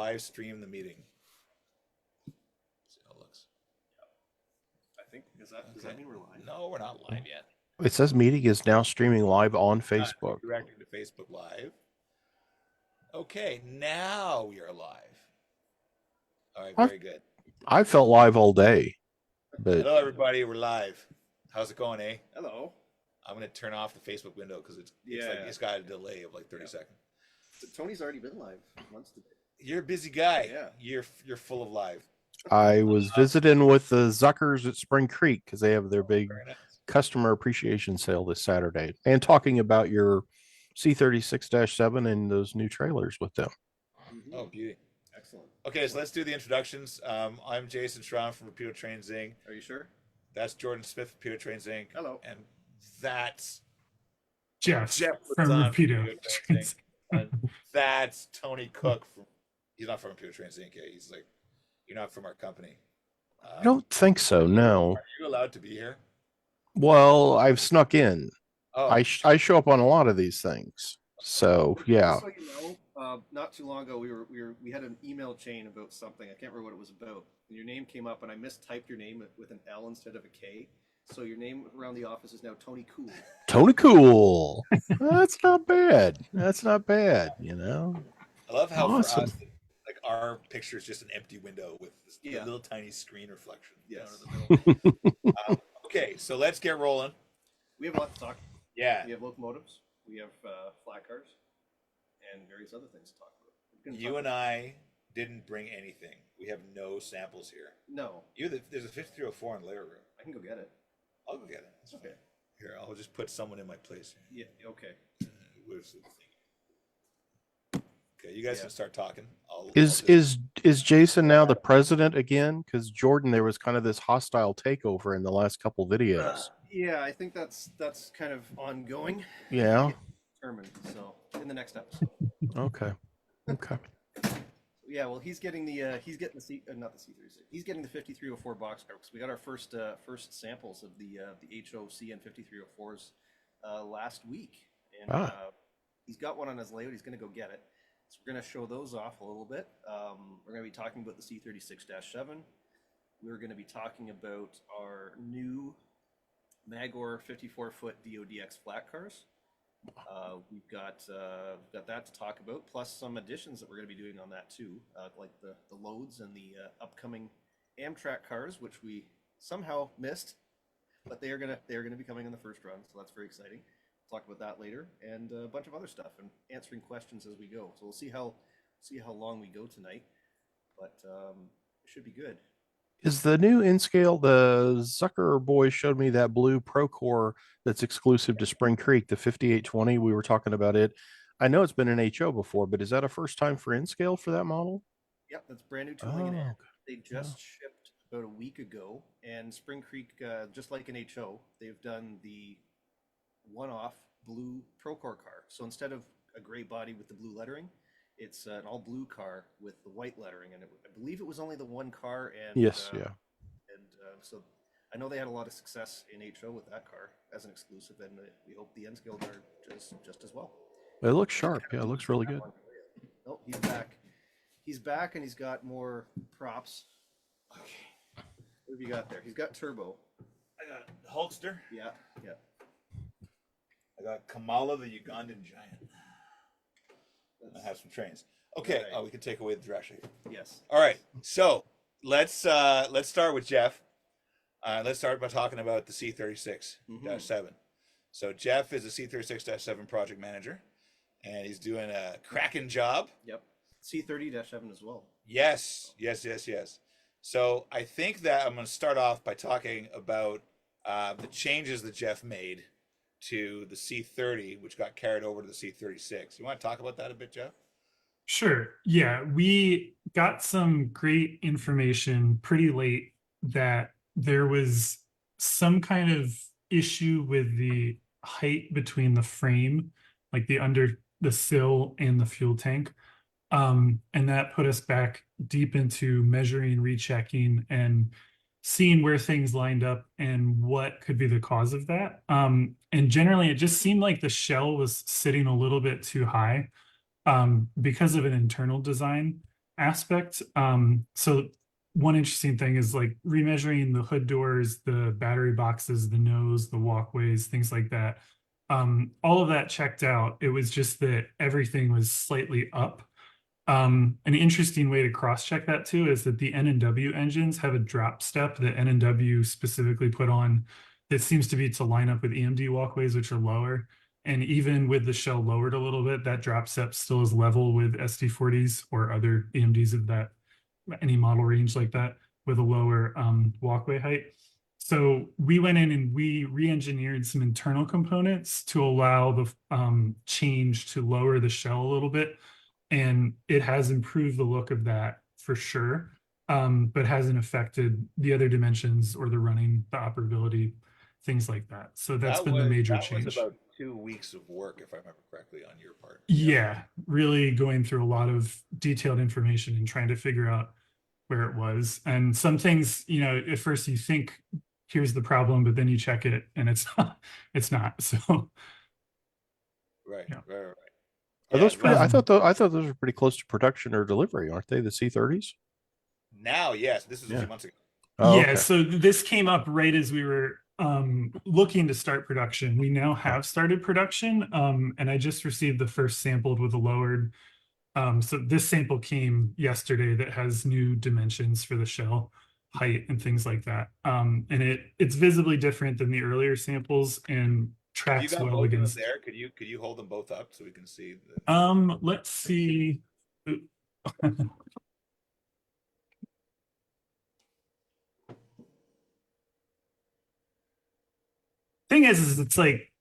live stream the meeting. See how it looks. I think does that mean we're live? No, we're not live yet. It says meeting is now streaming live on Facebook. Directing to Facebook Live. Okay, now we are live. All right, very good. I felt live all day. But hello, everybody. We're live. How's it going, eh? Hello. I'm going to turn off the Facebook window because it's got a delay of like 30 seconds. But Tony's already been live once today. You're a busy guy. Yeah. You're full of live. I was visiting with the Zuckers at Spring Creek because they have their big customer appreciation sale this Saturday, and talking about your C36-7 and those new trailers with them. Mm-hmm. Oh, beauty. Excellent. Okay, so let's do the introductions. I'm Jason Schramm from Rapido Trains Inc. Are you sure? That's Jordan Smith from Rapido Trains Inc. Hello. And that's Jeff from Rapido. And that's Tony Cook from. He's not from Rapido Trains Inc. He's like, you're not from our company. I don't think so. No. Are you allowed to be here? Well, I've snuck in. Oh, I show up on a lot of these things. So yeah. Just so you know, not too long ago we had an email chain about something. I can't remember what it was about. And your name came up, and I mistyped your name with an L instead of a K. So your name around the office is now Tony Cool. Tony Cool. That's not bad. That's not bad. You know. I love how Awesome. for us, like our picture is just an empty window with this little tiny screen reflection. Yes. Down in the middle. Okay, so let's get rolling. We have a lot to talk about. Yeah. We have locomotives. We have flat cars, and various other things to talk about. You and I didn't bring anything. We have no samples here. No. There's a 5304 in the layer room. I can go get it. I'll go get it. It's okay. Here, I'll just put someone in my place. Yeah. Okay. Where's the thing? Okay, you guys can start talking. Is Jason now the president again? Because Jordan, there was kind of this hostile takeover in the last couple videos. Yeah, I think that's kind of ongoing. Yeah. Determined. So in the next episode. Okay. Yeah, well, he's getting the not the C36. He's getting the 5304 boxcar because we got our first samples of the HOC and 5304s last week, and he's got one on his layout. He's going to go get it. So we're going to show those off a little bit. We're going to be talking about the C36-7. We're going to be talking about our new Magor 54-foot DODX flat cars. We've got that to talk about, plus some additions that we're going to be doing on that too, like the loads and the upcoming Amtrak cars, which we somehow missed, but they are gonna be coming in the first run, so that's very exciting. We'll talk about that later, and a bunch of other stuff, and answering questions as we go. So we'll see how long we go tonight, but it should be good. Is the new N-Scale, the Zucker boy showed me that blue Procore that's exclusive to Spring Creek, the 5820. We were talking about it. I know it's been an HO before, but is that a first time for N-Scale for that model? Yep, that's brand new tooling. They just shipped about a week ago, and Spring Creek, just like an HO, they've done the one-off blue Procore car. So instead of a gray body with the blue lettering, it's an all blue car with the white lettering, and I believe it was only the one car. And yes, yeah. And so I know they had a lot of success in HO with that car as an exclusive, and we hope the N-Scale are just as well. It looks sharp. Yeah, it looks really good. Oh, he's back. He's back, and he's got more props. Okay. What have you got there? He's got turbo. I got Hulkster. Yeah. I got Kamala, the Ugandan giant. I have some trains. Okay, right. We can take away the trash. Yes. All right, so let's start with Jeff. Let's start by talking about the C36-7. So Jeff is a C36-7 project manager, and he's doing a cracking job. Yep. C30-7 as well. Yes. So I think that I'm going to start off by talking about the changes that Jeff made to the C30, which got carried over to the C36. You want to talk about that a bit, Jeff? Sure. Yeah, we got some great information pretty late that there was some kind of issue with the height between the frame, like under the sill and the fuel tank. And that put us back deep into measuring, rechecking, and seeing where things lined up and what could be the cause of that. And generally, it just seemed like the shell was sitting a little bit too high because of an internal design. aspect. So one interesting thing is like remeasuring the hood doors, the battery boxes, the nose, the walkways, things like that. All of that checked out. It was just that everything was slightly up. An interesting way to cross-check that too is that the N&W engines have a drop step that N&W specifically put on that seems to be to line up with EMD walkways, which are lower. And even with the shell lowered a little bit, that drop step still is level with SD40s or other EMDs of that, any model range like that, with a lower walkway height. So we went in and we re-engineered some internal components to allow the change to lower the shell a little bit. And it has improved the look of that for sure, but hasn't affected the other dimensions or the running, the operability, things like that. So that's been the major change. That was about 2 weeks of work, if I remember correctly, on your part. Yeah, really going through a lot of detailed information and trying to figure out where it was. And some things, you know, at first you think here's the problem, but then you check it and it's not, it's not. So Right, yeah. right. Are those pretty? Um, I thought those were pretty close to production or delivery, aren't they? The C30s. Now, yes, this was a Yeah. few months ago. Oh, yeah, okay. so this came up right as we were looking to start production. We now have started production, and I just received the first sampled with a lowered. So this sample came yesterday that has new dimensions for the shell height and things like that. And it's visibly different than the earlier samples and If you tracks got well both of them against. there, could you hold them both up so we can see the Let's see. Thing is it's like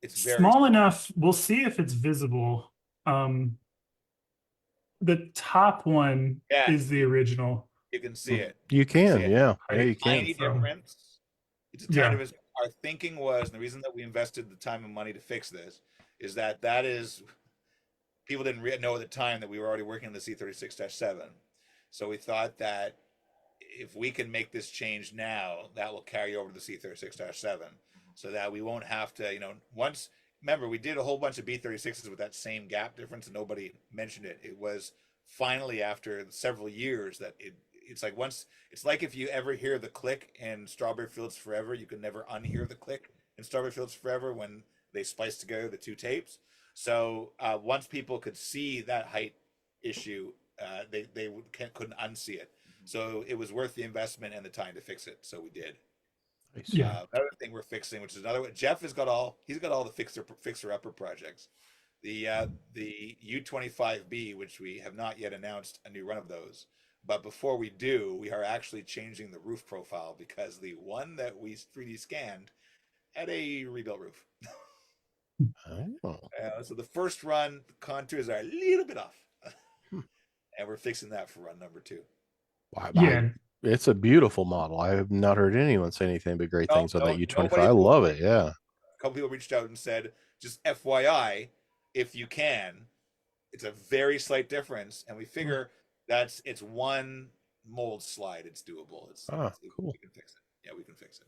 it's very small enough. We'll see if it's visible. The top one Yeah. is the original. you can see it. You can, see it. yeah, you can. Tiny difference. It's a tiny Yeah. difference. Our thinking was, and the reason that we invested the time and money to fix this is that is people didn't know at the time that we were already working on the C36-7. So we thought that if we can make this change now, that will carry over to the C36-7 so that we won't have to, once, remember, we did a whole bunch of B36s with that same gap difference and nobody mentioned it. It was finally after several years that it's like it's like if you ever hear the click in Strawberry Fields Forever, you can never unhear the click in Strawberry Fields Forever when they splice together the two tapes. So once people could see that height issue, they couldn't unsee it. So it was worth the investment and the time to fix it. So we did. Nice. Yeah. Another thing we're fixing, which is another one. Jeff he's got all the fixer upper projects. The U25B, which we have not yet announced a new run of those. But before we do, we are actually changing the roof profile because the one that we 3D scanned had a rebuilt roof. Oh. So the first run, the contours are a little bit off. And we're fixing that for run number 2. Wow, Yeah. it's a beautiful model. I have not heard anyone say anything but great things on that U25. I love it. Yeah. A couple people reached out and said, just FYI, if you can, it's a very slight difference. And we figure it's one mold slide. It's doable. Cool. We can fix it. Yeah, we can fix it.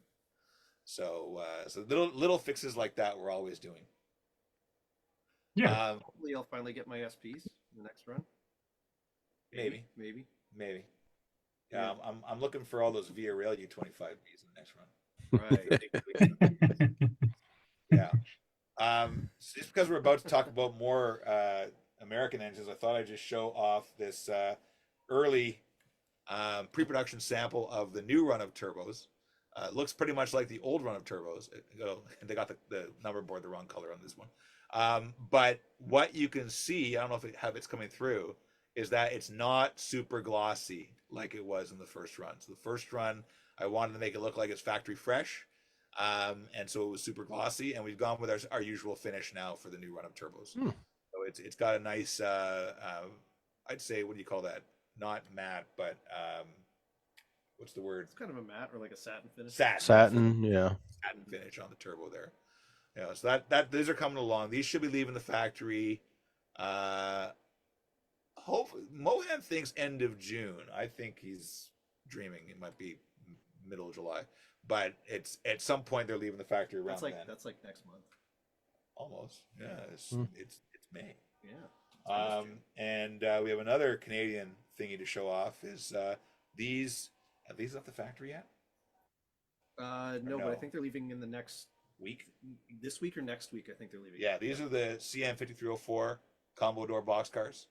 So, little fixes like that we're always doing. Yeah. Hopefully, I'll finally get my SPs in the next run. Maybe. Yeah. I'm looking for all those Via Rail U25Bs in the next run. Right. Yeah. Just because we're about to talk about more American engines, I thought I'd just show off this early pre-production sample of the new run of turbos. Looks pretty much like the old run of turbos. They got the number board the wrong color on this one. But what you can see, I don't know if it's coming through, is that it's not super glossy like it was in the first run. So the first run, I wanted to make it look like it's factory fresh. And so it was super glossy, and we've gone with our usual finish now for the new run of turbos. So it's got a nice, I'd say, what do you call that? Not matte, but what's the word? It's kind of a matte or like a satin finish. Satin, yeah. Satin finish on the turbo there. Yeah, so that these are coming along. These should be leaving the factory. Hopefully, Mohan thinks end of June. I think he's dreaming. It might be middle of July, but it's at some point they're leaving the factory around then. That's like next month. Almost, yeah. It's May. Yeah. And we have another Canadian thingy to show off is these. Are these left the factory yet? No, but I think they're leaving in the next Week? this week or next week. I think they're leaving. Yeah, these are the CM 5304 combo door boxcars,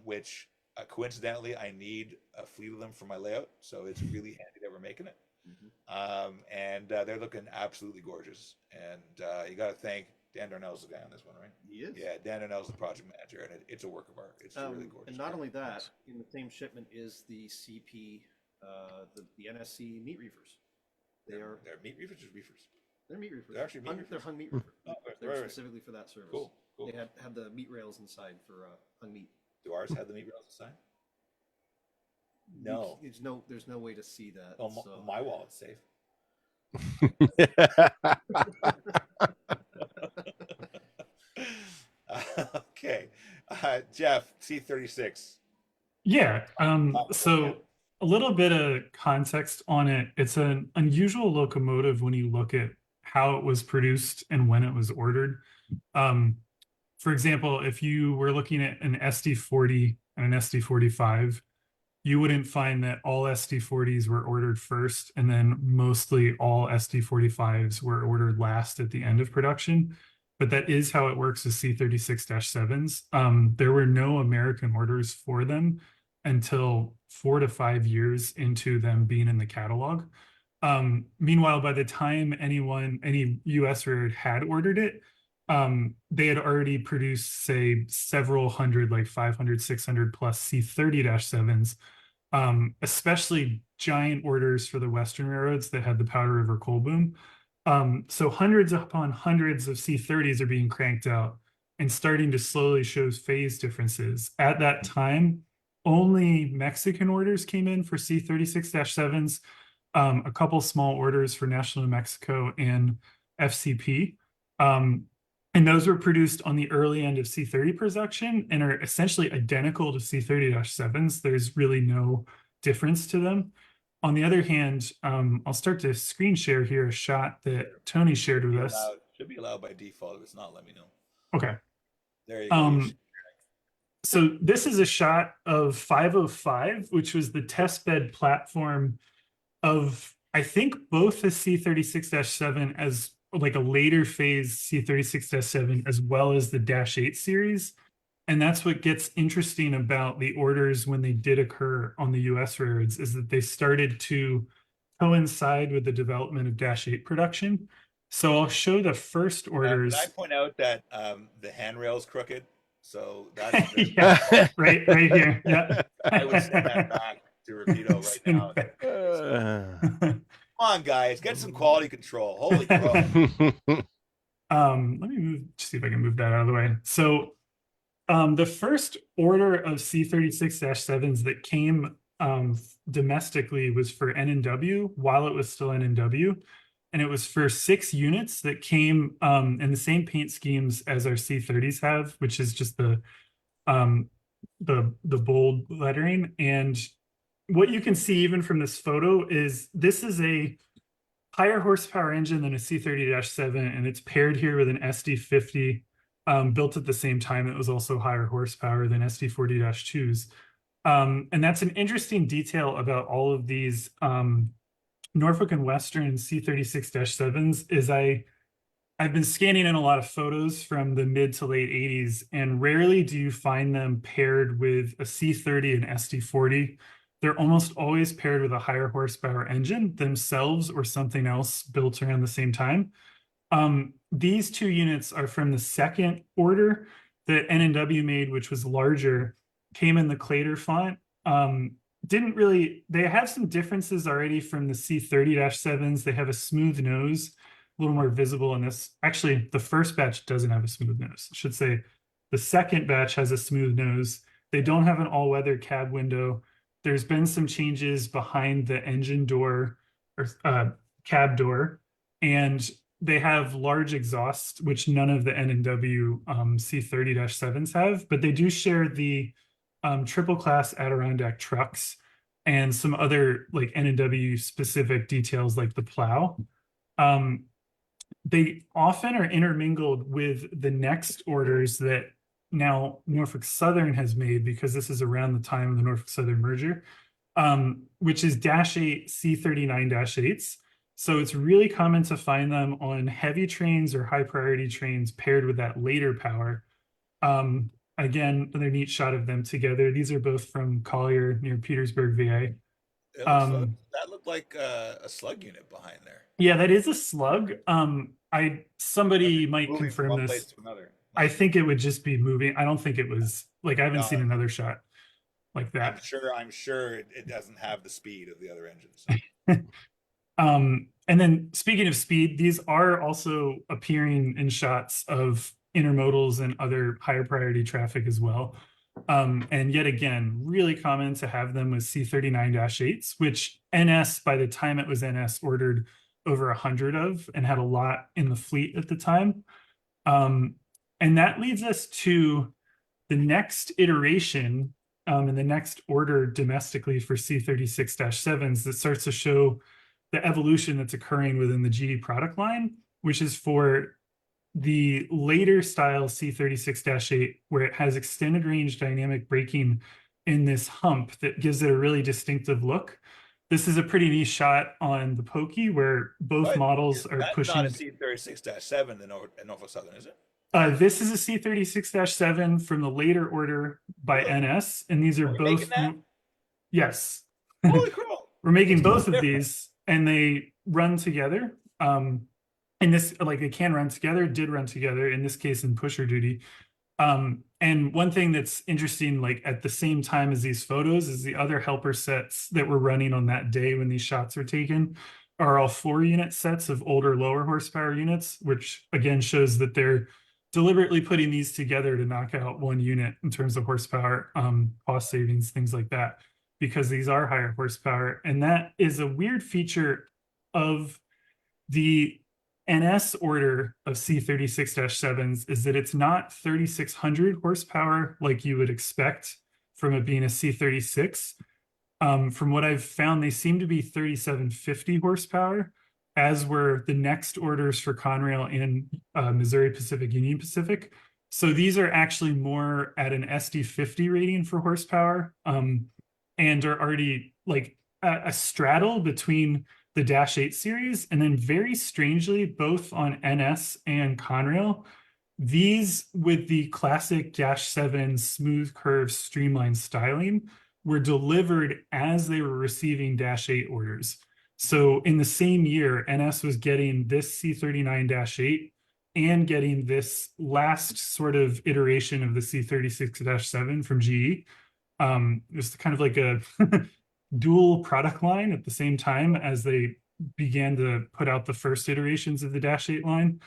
which coincidentally I need a fleet of them for my layout, so it's really handy that we're making it. And they're looking absolutely gorgeous. And you got to thank Dan Darnell's the guy on this one, right? He is. Yeah, Dan Darnell's the project manager, and it's a work of art. It's really gorgeous. And not only that, in the same shipment is the CP, the NSC meat reefers. They're meat reefers or reefers? They're meat reefers. They're actually meat reefers. They're hung meat reefers. Oh, They're right. specifically for that service. Cool. They had the meat rails inside for hung meat. Do ours have the meat rails inside? No. There's no way to see that. Oh, so. my wallet's safe. Okay. Jeff, C36. Yeah. So a little bit of context on it. It's an unusual locomotive when you look at how it was produced and when it was ordered. For example, if you were looking at an SD40 and an SD45, you wouldn't find that all SD40s were ordered first, and then mostly all SD45s were ordered last at the end of production. But that is how it works with C36-7s. There were no American orders for them until 4 to 5 years into them being in the catalog. Meanwhile, by the time any US railroad had ordered it, they had already produced, say, several hundred, like 500, 600 plus C30-7s, especially giant orders for the Western railroads that had the Powder River coal boom. So hundreds upon hundreds of C30s are being cranked out and starting to slowly show phase differences. At that time, only Mexican orders came in for C36-7s, a couple small orders for National New Mexico and FCP. And those were produced on the early end of C30 production and are essentially identical to C30-7s. There's really no difference to them. On the other hand, I'll start to screen share here a shot that Tony shared with us. Should be allowed by default. If it's not, let me know. Okay. There you go. So this is a shot of 505, which was the test bed platform of, I think, both the C36-7 as like a later phase C36-7 as well as the -8 series. And that's what gets interesting about the orders when they did occur on the US railroads, is that they started to coincide with the development of -8 production. So I'll show the first orders. Can I point out that the handrail is crooked? So that's yeah, right here. Yeah. I would send that back to Rapido right now. Come on, guys, get some quality control. Holy crap. Let me see if I can move that out of the way. So the first order of C36-7s that came domestically was for N&W while it was still N&W. And it was for 6 units that came in the same paint schemes as our C30s have, which is just the bold lettering. And what you can see even from this photo is this is a higher horsepower engine than a C30-7, and it's paired here with an SD50 built at the same time. It was also higher horsepower than SD40-2s. And that's an interesting detail about all of these Norfolk and Western C36-7s is I've been scanning in a lot of photos from the mid to late 80s, and rarely do you find them paired with a C30 and SD40. They're almost always paired with a higher horsepower engine themselves or something else built around the same time. These 2 units are from the second order that N&W made, which was larger, came in the Clater font. They have some differences already from the C30-7s. They have a smooth nose, a little more visible in this. Actually, the first batch doesn't have a smooth nose. I should say the second batch has a smooth nose. They don't have an all-weather cab window. There's been some changes behind the engine door or cab door, and they have large exhausts, which none of the N&W C30-7s have, but they do share the triple class Adirondack trucks and some other like N&W specific details like the plow. They often are intermingled with the next orders that now Norfolk Southern has made, because this is around the time of the Norfolk Southern merger, which is -8 C39-8s. So it's really common to find them on heavy trains or high priority trains paired with that later power. Again, another neat shot of them together. These are both from Collier near Petersburg, VA. That looked like a slug unit behind there. Yeah, that is a slug. Somebody might Moving from confirm one this. place to another. I think it would just be moving. I don't think it was like, I haven't seen another shot like that. I'm sure it doesn't have the speed of the other engines. And then speaking of speed, these are also appearing in shots of intermodals and other higher priority traffic as well. And yet again, really common to have them with C39-8s, which NS, by the time it was NS, ordered over 100 of and had a lot in the fleet at the time. And that leads us to the next iteration and the next order domestically for C36-7s that starts to show the evolution that's occurring within the GE product line, which is for the later style C36-8, where it has extended range dynamic braking in this hump that gives it a really distinctive look. This is a pretty nice shot on the Pokey, where both models are pushing. That's not a C36-7 in Norfolk Southern, is it? This is a C36-7 from the later order by NS, and these are both. Yes. Holy cow. We're making both of these, and they run together. In this, like, they can run together, did run together, in this case in pusher duty. And one thing that's interesting, like at the same time as these photos, is the other helper sets that were running on that day when these shots were taken are all 4-unit sets of older, lower horsepower units, which again shows that they're deliberately putting these together to knock out 1 unit in terms of horsepower, cost savings, things like that, because these are higher horsepower. And that is a weird feature of the NS order of C36-7s, is that it's not 3,600 horsepower like you would expect from it being a C36. From what I've found, they seem to be 3,750 horsepower, as were the next orders for Conrail and Missouri Pacific, Union Pacific. So these are actually more at an SD50 rating for horsepower, and are already like a straddle between the -8 series. And then very strangely, both on NS and Conrail, these with the classic -7 smooth curve streamlined styling were delivered as they were receiving -8 orders. So in the same year, NS was getting this C39-8 and getting this last sort of iteration of the C36-7 from GE. Just kind of like a dual product line at the same time as they began to put out the first iterations of the -8 line.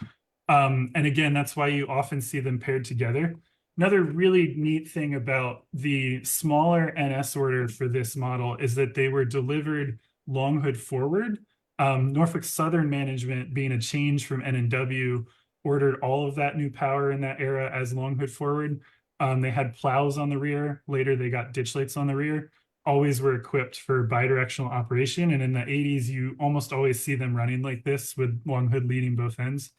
And again, that's why you often see them paired together. Another really neat thing about the smaller NS order for this model is that they were delivered long hood forward. Norfolk Southern management, being a change from N&W, ordered all of that new power in that era as long hood forward. They had plows on the rear. Later, they got ditch lights on the rear. Always were equipped for bidirectional operation. And in the 80s, you almost always see them running like this with long hood leading both ends.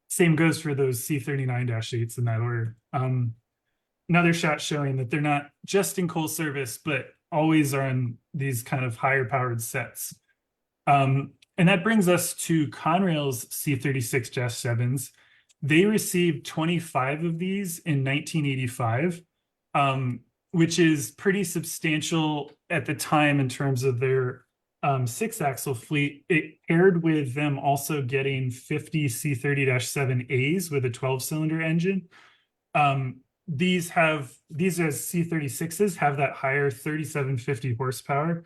Same goes for those C39-8s in that order. Another shot showing that they're not just in coal service, but always are on these kind of higher powered sets. And that brings us to Conrail's C36-7s. They received 25 of these in 1985, which is pretty substantial at the time in terms of their 6-axle fleet. It paired with them also getting 50 C30-7As with a 12-cylinder engine. These as C36s have that higher 3,750 horsepower.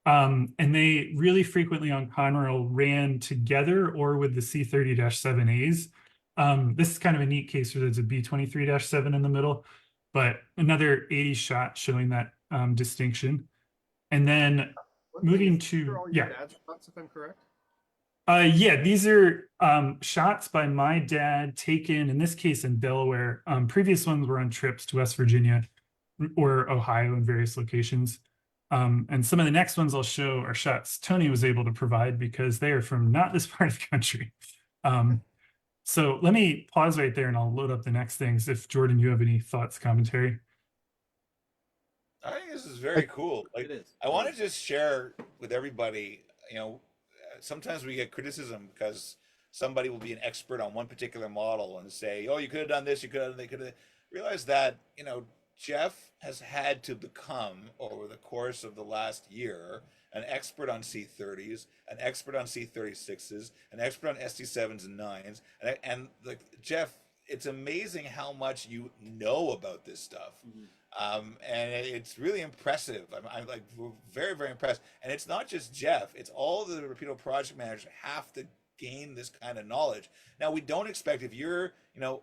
And they really frequently on Conrail ran together or with the C30-7As. This is kind of a neat case where there's a B23-7 in the middle, but another 80 shot showing that distinction. And then moving to, yeah. Shots, if I'm correct? Yeah, these are shots by my dad taken, in this case, in Delaware. Previous ones were on trips to West Virginia or Ohio in various locations. And some of the next ones I'll show are shots Tony was able to provide because they are from not this part of the country. So let me pause right there and I'll load up the next things. If Jordan, you have any thoughts, commentary. I think this is very cool. Like, It is. I want to just share with everybody, sometimes we get criticism because somebody will be an expert on one particular model and say, "Oh, you could have done this, you could have, they could have." Realize that, Jeff has had to become over the course of the last year an expert on C30s, an expert on C36s, an expert on SD7s and 9s, and like Jeff, it's amazing how much you know about this stuff. And it's really impressive. I'm like very, very impressed. And it's not just Jeff; it's all the Rapido project managers have to gain this kind of knowledge. Now, we don't expect if you're,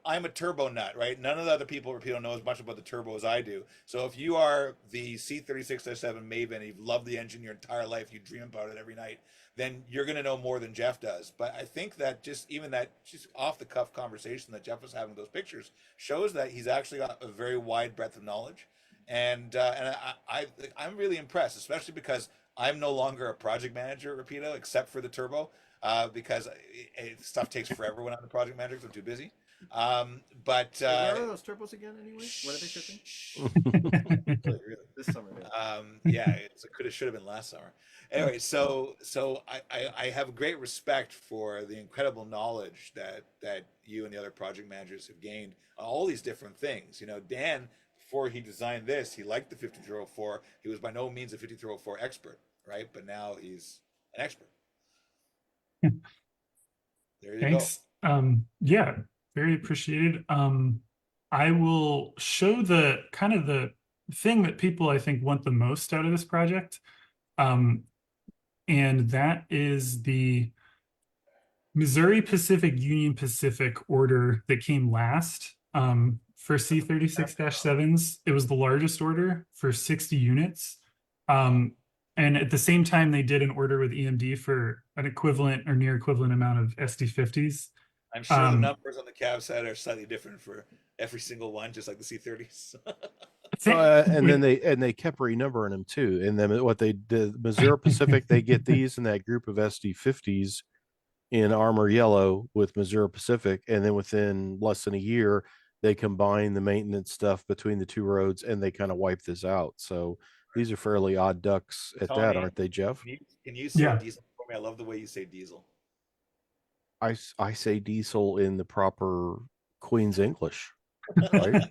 I'm a turbo nut, right? None of the other people at Rapido know as much about the turbo as I do. So if you are the C36-7 Maven, you've loved the engine your entire life, you dream about it every night, then you're going to know more than Jeff does. But I think that just off the cuff conversation that Jeff was having with those pictures shows that he's actually got a very wide breadth of knowledge. I'm really impressed, especially because I'm no longer a project manager at Rapido except for the turbo, because stuff takes forever when I'm the project manager because I'm too busy. Where are those turbos again anyway? When are they shipping? Really? This summer. Yeah, it should have been last summer. Anyway, so I have great respect for the incredible knowledge that you and the other project managers have gained on all these different things. Dan, before he designed this, he liked the 5304. He was by no means a 5304 expert, right? But now he's an expert. There you Thanks. go. Yeah, very appreciated. I will show the kind of the thing that people I think want the most out of this project. And that is the Missouri Pacific Union Pacific order that came last. For C36-7s, it was the largest order for 60 units. And at the same time, they did an order with EMD for an equivalent or near equivalent amount of SD50s. I'm sure the numbers on the cab side are slightly different for every single one, just like the C30s. And then they kept renumbering them too. And then what they did, Missouri Pacific, they get these in that group of SD50s in armor yellow with Missouri Pacific, and then within less than a year, they combine the maintenance stuff between the two roads and they kind of wipe this out. So these are fairly odd ducks at Tony, that, aren't they, Jeff? Can you say Yeah. diesel for me? I love the way you say diesel. I say diesel in the proper Queen's English, right?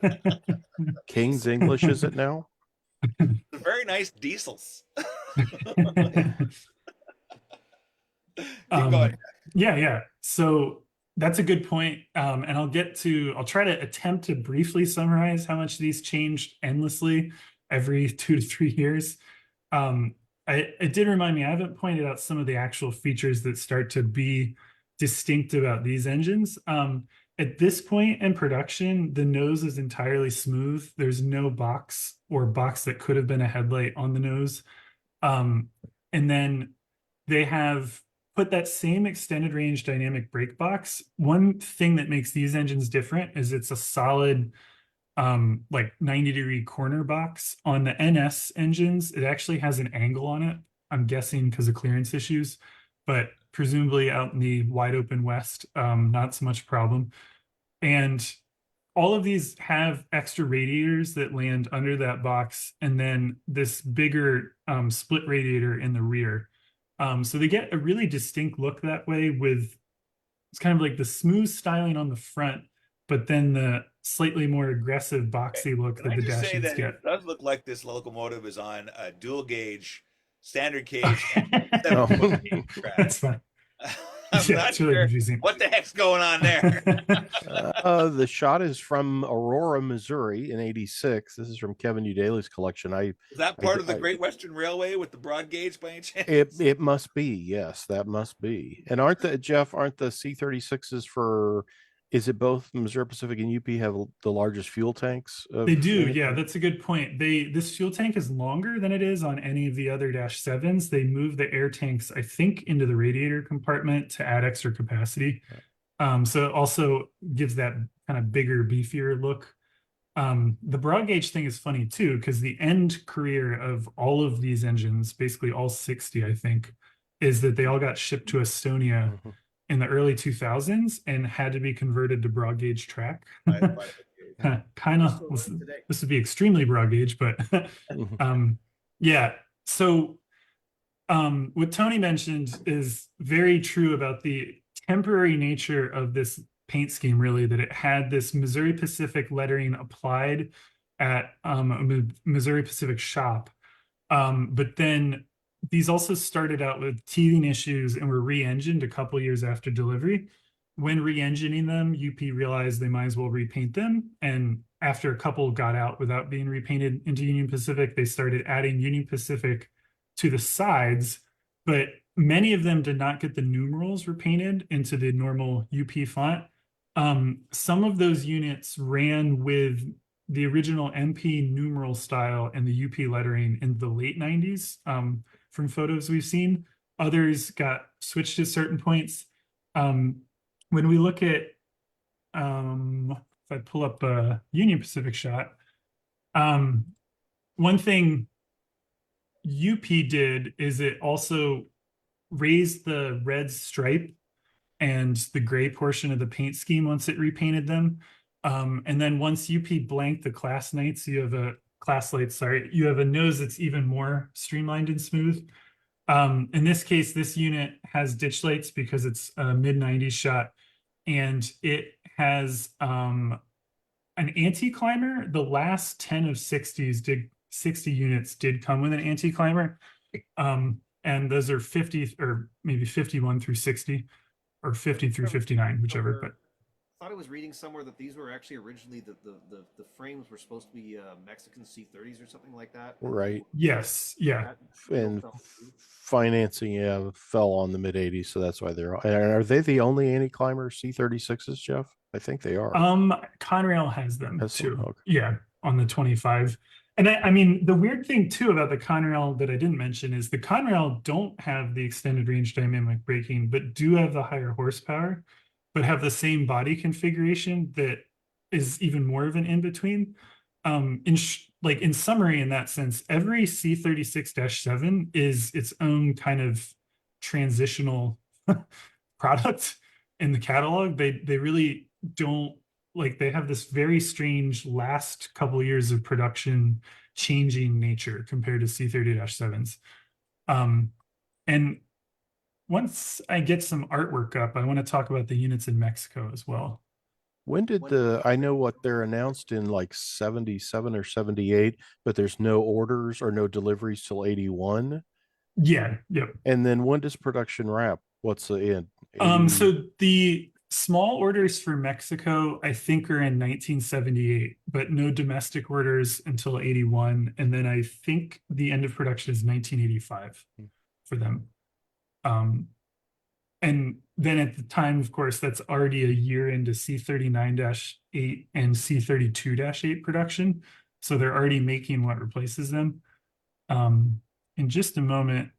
King's English, is it now? They're very nice diesels. Keep going. Yeah. So that's a good point. And I'll try to attempt to briefly summarize how much these changed endlessly every 2 to 3 years. It did remind me, I haven't pointed out some of the actual features that start to be distinct about these engines. At this point in production, the nose is entirely smooth. There's no box or box that could have been a headlight on the nose. And then they have put that same extended range dynamic brake box. One thing that makes these engines different is it's a solid like 90-degree corner box. On the NS engines, it actually has an angle on it. I'm guessing because of clearance issues, but presumably out in the wide open West, not so much problem. And all of these have extra radiators that land under that box, and then this bigger split radiator in the rear. So they get a really distinct look that way, with it's kind of like the smooth styling on the front, but then the slightly more aggressive boxy look that the dash sheets get. It does look like this locomotive is on a dual gauge, standard gauge, and That's fine. It's really confusing. What the heck's going on there? The shot is from Aurora, Missouri in '86. This is from Kevin Udaley's collection. Is that part of the Great Western Railway with the broad gauge by any chance? It must be. Yes, that must be. And aren't the C36s for, is it both Missouri Pacific and UP have the largest fuel tanks? They do. Anything? Yeah, that's a good point. This fuel tank is longer than it is on any of the other -7s. They move the air tanks, I think, into the radiator compartment to add extra capacity. So it also gives that kind of bigger, beefier look. The broad gauge thing is funny too, because the end career of all of these engines, basically all 60, I think, is that they all got shipped to Estonia in the early 2000s and had to be converted to broad gauge track. Kind of, Today. this would be extremely broad gauge, but yeah. So what Tony mentioned is very true about the temporary nature of this paint scheme, really, that it had this Missouri Pacific lettering applied at a Missouri Pacific shop. But then these also started out with teething issues and were re-engined a couple years after delivery. When re-engining them, UP realized they might as well repaint them. And after a couple got out without being repainted into Union Pacific, they started adding Union Pacific to the sides, but many of them did not get the numerals repainted into the normal UP font. Some of those units ran with the original MP numeral style and the UP lettering in the late 90s from photos we've seen. Others got switched at certain points. When we look at, if I pull up a Union Pacific shot, one thing UP did is it also raised the red stripe and the gray portion of the paint scheme once it repainted them. And then once UP blanked the class lights, you have a nose that's even more streamlined and smooth. In this case, this unit has ditch lights because it's a mid-90s shot, and it has an anti-climber. The last 10 of 60 units did come with an anti-climber. And those are 50 or maybe 51 through 60 or 50 through 59, whichever. But I thought I was reading somewhere that these were actually originally the frames were supposed to be Mexican C30s or something like that. Right. Yes. Yeah. And financing fell on the mid 80s, so that's why they're. And are they the only anti-climber C36s, Jeff? I think they are. Conrail has them too. Okay. Yeah, on the 25. And I mean, the weird thing too about the Conrail that I didn't mention is the Conrail don't have the extended range dynamic braking, but do have the higher horsepower, but have the same body configuration that is even more of an in-between. In summary, in that sense, every C36-7 is its own kind of transitional product in the catalog. They really don't, like, they have this very strange last couple of years of production changing nature compared to C30-7s. And once I get some artwork up, I want to talk about the units in Mexico as well. When did I know what they're announced in like 77 or 78, but there's no orders or no deliveries till 81. Yeah. Yep. And then when does production wrap? What's the end? So the small orders for Mexico, I think, are in 1978, but no domestic orders until 81. And then I think the end of production is 1985 for them. And then at the time, of course, that's already a year into C39-8 and C32-8 production. So they're already making what replaces them. In just a moment,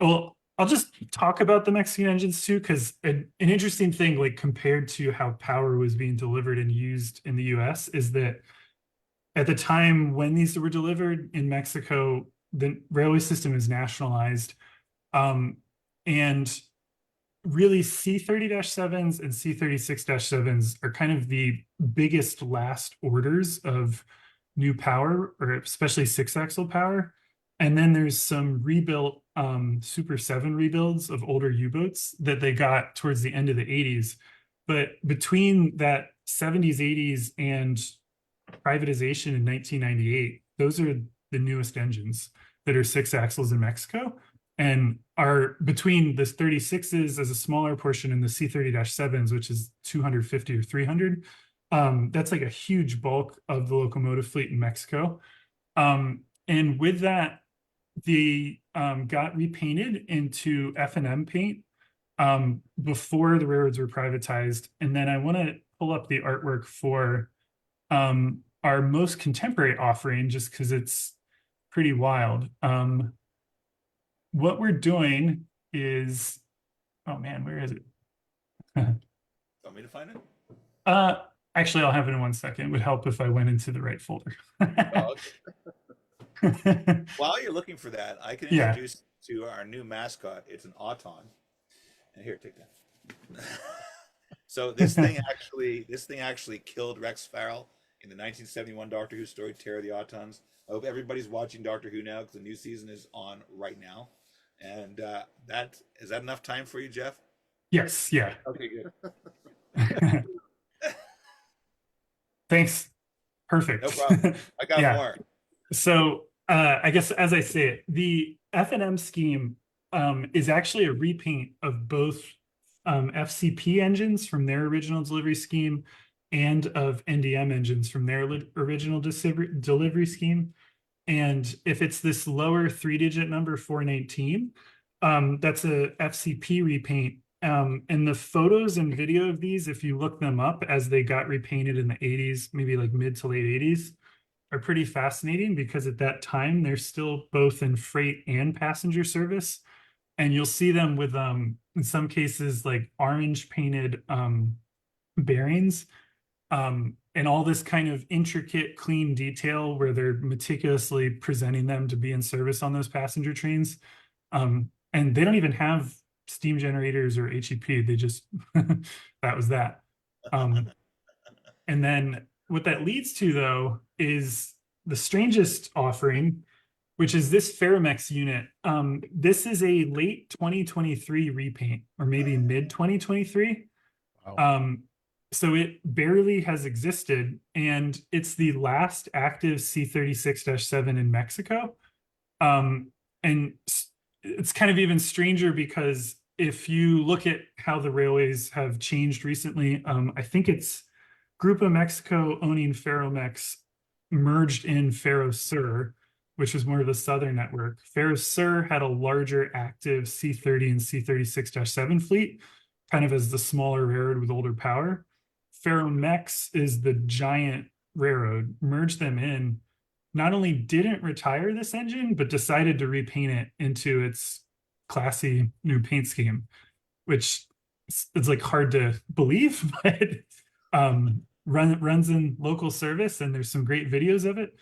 well, I'll just talk about the Mexican engines too, because an interesting thing, like compared to how power was being delivered and used in the US, is that at the time when these were delivered in Mexico, the railway system is nationalized. And really C30-7s and C36-7s are kind of the biggest last orders of new power, or especially 6-axle power. And then there's some rebuilt Super 7 rebuilds of older U-boats that they got towards the end of the 80s. But between that 70s, 80s, and privatization in 1998, those are the newest engines that are 6 axles in Mexico, and are between the 36s as a smaller portion and the C30-7s, which is 250 or 300. That's like a huge bulk of the locomotive fleet in Mexico. And with that, they got repainted into F&M paint before the railroads were privatized. And then I want to pull up the artwork for our most contemporary offering, just because it's pretty wild. What we're doing is, oh man, where is it? Want me to find it? Actually, I'll have it in 1 second. It would help if I went into the right folder. Oh, okay. While you're looking for that, I can introduce to our new mascot. It's an Auton. And here, take that. So this thing actually killed Rex Farrell in the 1971 Doctor Who story Terror of the Autons. I hope everybody's watching Doctor Who now because the new season is on right now. And that is that enough time for you, Jeff? Yes, yeah. Okay, good. Thanks. No Perfect. problem. I got Yeah. more. So I guess as I say it, the F&M scheme is actually a repaint of both FCP engines from their original delivery scheme and of NDM engines from their original delivery scheme. And if it's this lower 3-digit number 419, that's a FCP repaint. And the photos and video of these, if you look them up as they got repainted in the 80s, maybe like mid to late 80s, are pretty fascinating because at that time they're still both in freight and passenger service. And you'll see them with in some cases like orange painted bearings, and all this kind of intricate, clean detail where they're meticulously presenting them to be in service on those passenger trains. And they don't even have steam generators or HEP. They just that was that. And then what that leads to, though, is the strangest offering, which is this Ferromex unit. This is a late 2023 repaint, or maybe mid 2023. Wow. So it barely has existed, and it's the last active C36-7 in Mexico. And it's kind of even stranger because if you look at how the railways have changed recently, I think it's Grupo Mexico owning Ferromex merged in Ferrosur, which was more of a southern network. Ferrosur had a larger active C30 and C36-7 fleet, kind of as the smaller railroad with older power. Ferromex is the giant railroad, merged them in, not only didn't retire this engine, but decided to repaint it into its classy new paint scheme, which it's like hard to believe, but runs in local service, and there's some great videos of it.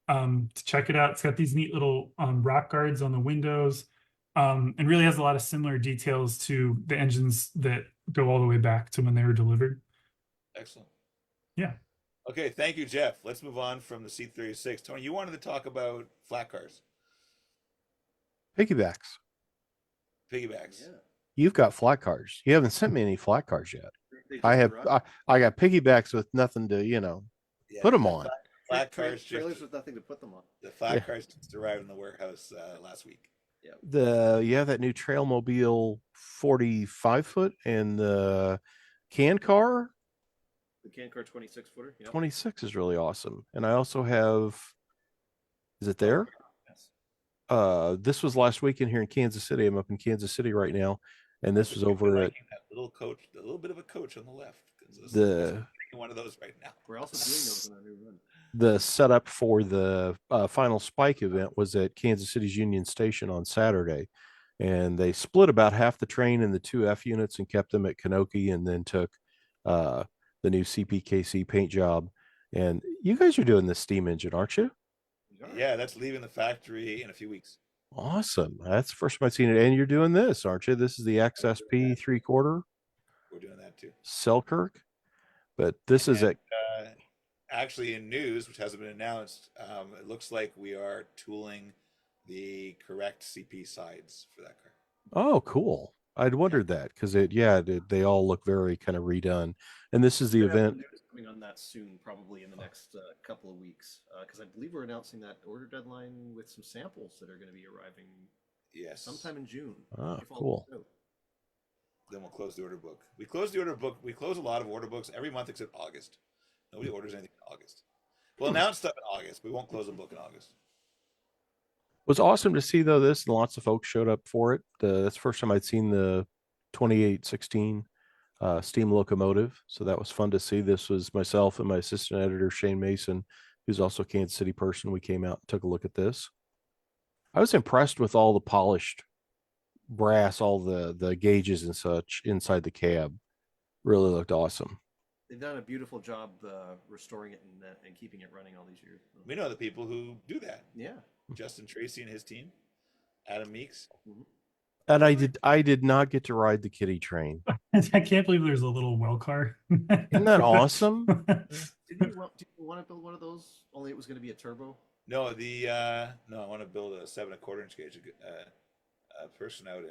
To check it out. It's got these neat little rock guards on the windows, and really has a lot of similar details to the engines that go all the way back to when they were delivered. Excellent. Yeah. Okay, thank you, Jeff. Let's move on from the C36. Tony, you wanted to talk about flat cars, Piggybacks. piggybacks. Yeah. You've got flat cars. You haven't sent me any flat cars yet. They I just have. arrived. I got piggybacks with nothing to, Yeah, put them the on. flat cars trailers just with nothing to put them on. the flat Yeah. cars just arrived in the warehouse last week. That new Trailmobile 45-foot and the can car The can car 26 footer. Yep. 26 is really awesome. And I also have. Is it there? Yes. This was last weekend here in Kansas City. I'm up in Kansas City right now, and this was over at Liking that little coach, the little bit of a coach on the left. the One of those right now. We're also doing those in our new run. the setup for the final spike event was at Kansas City's Union Station on Saturday, and they split about half the train in the two F units and kept them at Kanoki, and then took the new CPKC paint job. And you guys are doing this steam engine, aren't you? Yeah, that's leaving the factory in a few weeks. Awesome. That's the first time I've seen it. And you're doing this, aren't you? This is the XSP 3/4 We're doing that too. Selkirk. But this is at Actually, in news, which hasn't been announced, it looks like we are tooling the correct CP sides for that car. oh, cool. I'd wondered that because they all look very kind of redone. And this is the We're gonna have event. news coming on that soon, probably in the next couple of weeks, because I believe we're announcing that order deadline with some samples that are going to be arriving Yes. sometime in June. Ah, if all cool. goes out. Then we'll close the order book. We close the order book. We close a lot of order books every month except August. Nobody orders anything in August. We'll announce stuff in August. We won't close a book in August. It was awesome to see though this, and lots of folks showed up for it. That's the first time I'd seen the 2816 steam locomotive, so that was fun to see. This was myself and my assistant editor Shane Mason, who's also a Kansas City person. We came out and took a look at this. I was impressed with all the polished brass, all the gauges and such inside the cab. Really looked awesome. They've done a beautiful job restoring it and keeping it running all these years. We know the people who do that. Yeah. Justin Tracy and his team, Adam Meeks. Mhm. And I did not get to ride the kiddie train. I can't believe there's a little well car. Isn't that awesome? Did you want to build one of those? Only it was going to be a turbo. No, no, I want to build a 7.25 inch gauge. A person out in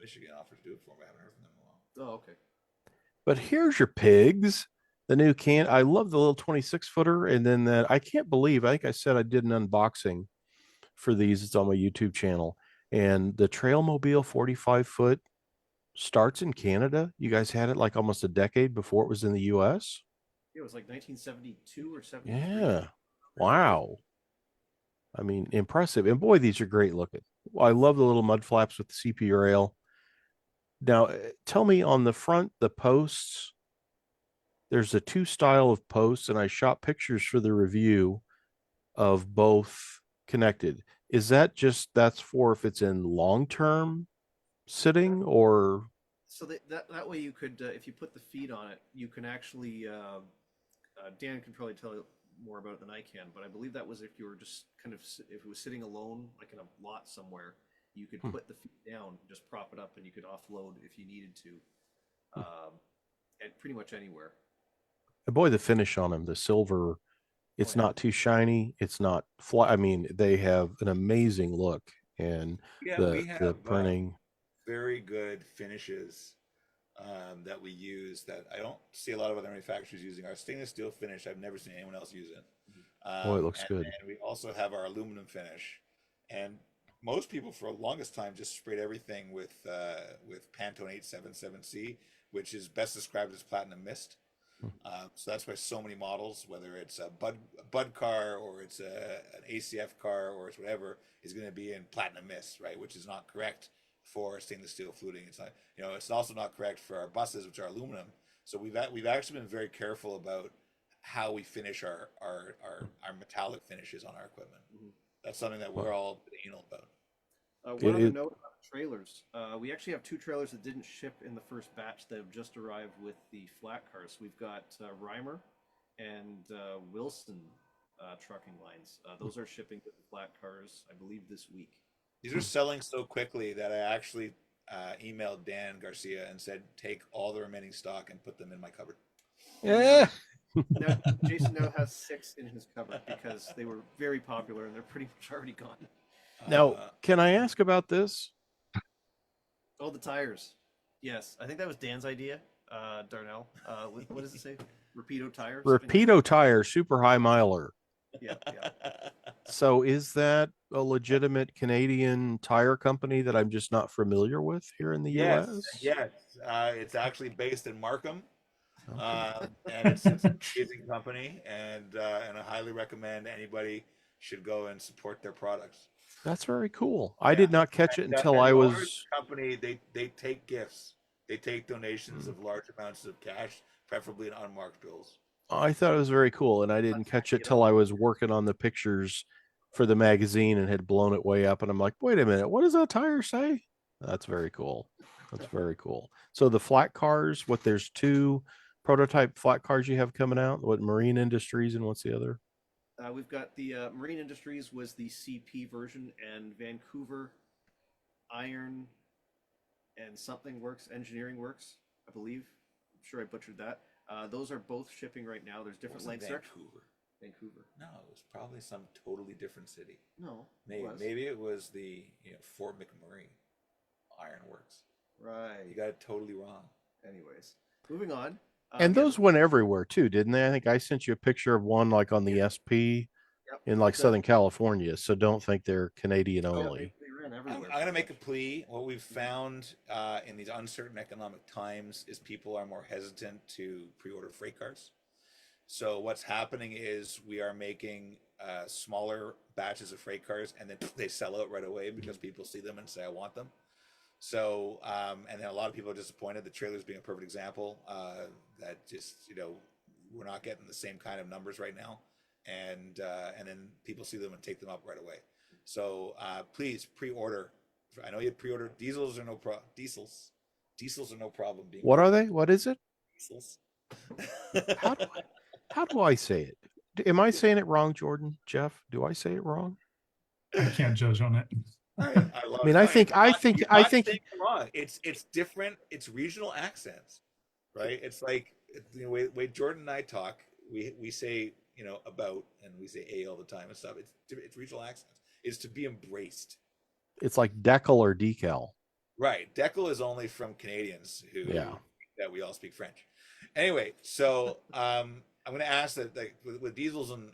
Michigan offered to do it for me. I haven't heard from them in a while. Oh, okay. But here's your pigs. The new can. I love the little 26 footer. And then that I can't believe, I think I said I did an unboxing for these. It's on my YouTube channel. And the Trailmobile 45-foot starts in Canada. You guys had it like almost a decade before it was in the US. It was like 1972 or 73. Yeah. Wow. I mean, impressive. And boy, these are great looking. I love the little mud flaps with the CP rail. Now, tell me on the front, the posts, there's a two style of posts, and I shot pictures for the review of both connected. Is that just that's for if it's in long term sitting or? So that way you could, if you put the feet on it, you can actually. Dan can probably tell you more about it than I can, but I believe that was if you were just kind of if it was sitting alone, like in a lot somewhere, you could put the feet down, just prop it up, and you could offload if you needed to, at pretty much anywhere. And boy, the finish on them, the silver, it's not too shiny. It's not fly. I mean, they have an amazing look, and Yeah, the we have printing. very good finishes that we use that I don't see a lot of other manufacturers using. Our stainless steel finish, I've never seen anyone else use it. Boy, it looks And good. then we also have our aluminum finish, and most people for the longest time just sprayed everything with Pantone 877C, which is best described as platinum mist. So that's why so many models, whether it's a Bud car or it's an ACF car or it's whatever, is going to be in platinum mist, right? Which is not correct for stainless steel fluting. It's not, it's also not correct for our buses, which are aluminum. So we've actually been very careful about how we finish our metallic finishes on our equipment. That's something that we're all anal about. One other note about the trailers. We actually have two trailers that didn't ship in the first batch that have just arrived with the flat cars. We've got Reimer and Wilson trucking lines. Those are shipping with the flat cars, I believe, this week. These are selling so quickly that I actually emailed Dan Garcia and said, take all the remaining stock and put them in my cupboard. Yeah. Now, Jason now has 6 in his cupboard because they were very popular and they're pretty much already gone. Now, can I ask about this? Oh, the tires. Yes, I think that was Dan's idea. Darnell. What does it say? Rapido tires. Rapido tire, super high miler. Yeah. So is that a legitimate Canadian tire company that I'm just not familiar with here in the Yes, US? yes. It's actually based in Markham, and it's an amazing company, and I highly recommend anybody should go and support their products. That's very cool. I did not catch it until And I the was owners of the company. They take gifts. They take donations of large amounts of cash, preferably in unmarked bills. I thought it was very cool, and I didn't catch it till I was working on the pictures for the magazine and had blown it way up. And I'm like, wait a minute, what does that tire say? That's very cool. That's very cool. So the flat cars, there's 2 prototype flat cars you have coming out. What, Marine Industries, and what's the other? We've got the Marine Industries was the CP version, and Vancouver Iron and something works, Engineering Works, I believe. I'm sure I butchered that. Those are both shipping right now. There's different lengths there. Vancouver. No, it was probably some totally different city. No, maybe it was the Fort McMurray Ironworks. Right. You got it totally wrong. Anyways, moving on. And those went everywhere too, didn't they? I think I sent you a picture of one like on the SP in like Southern California. So don't think they're Canadian only. They ran everywhere. I'm going to make a plea. What we've found in these uncertain economic times is people are more hesitant to pre-order freight cars. So what's happening is we are making smaller batches of freight cars, and then they sell out right away because people see them and say, I want them. So, and then a lot of people are disappointed. The trailers being a perfect example, that just, we're not getting the same kind of numbers right now. And then people see them and take them up right away. So please pre-order. I know you pre-order. Diesels are no problem. Diesels are no problem. What are they? What is it? Diesels. How do I say it? Am I saying it wrong, Jordan? Jeff, do I say it wrong? I can't judge on it. I love I mean, it. No, you're I not think saying it wrong. It's different. It's regional accents, right? It's like the way Jordan and I talk. We say about, and we say a all the time and stuff. It's regional accents. It's to be embraced. it's like decal or decal. Right. Decal is only from Canadians who Yeah. that we all speak French. Anyway, so I'm going to ask that, like, with diesels and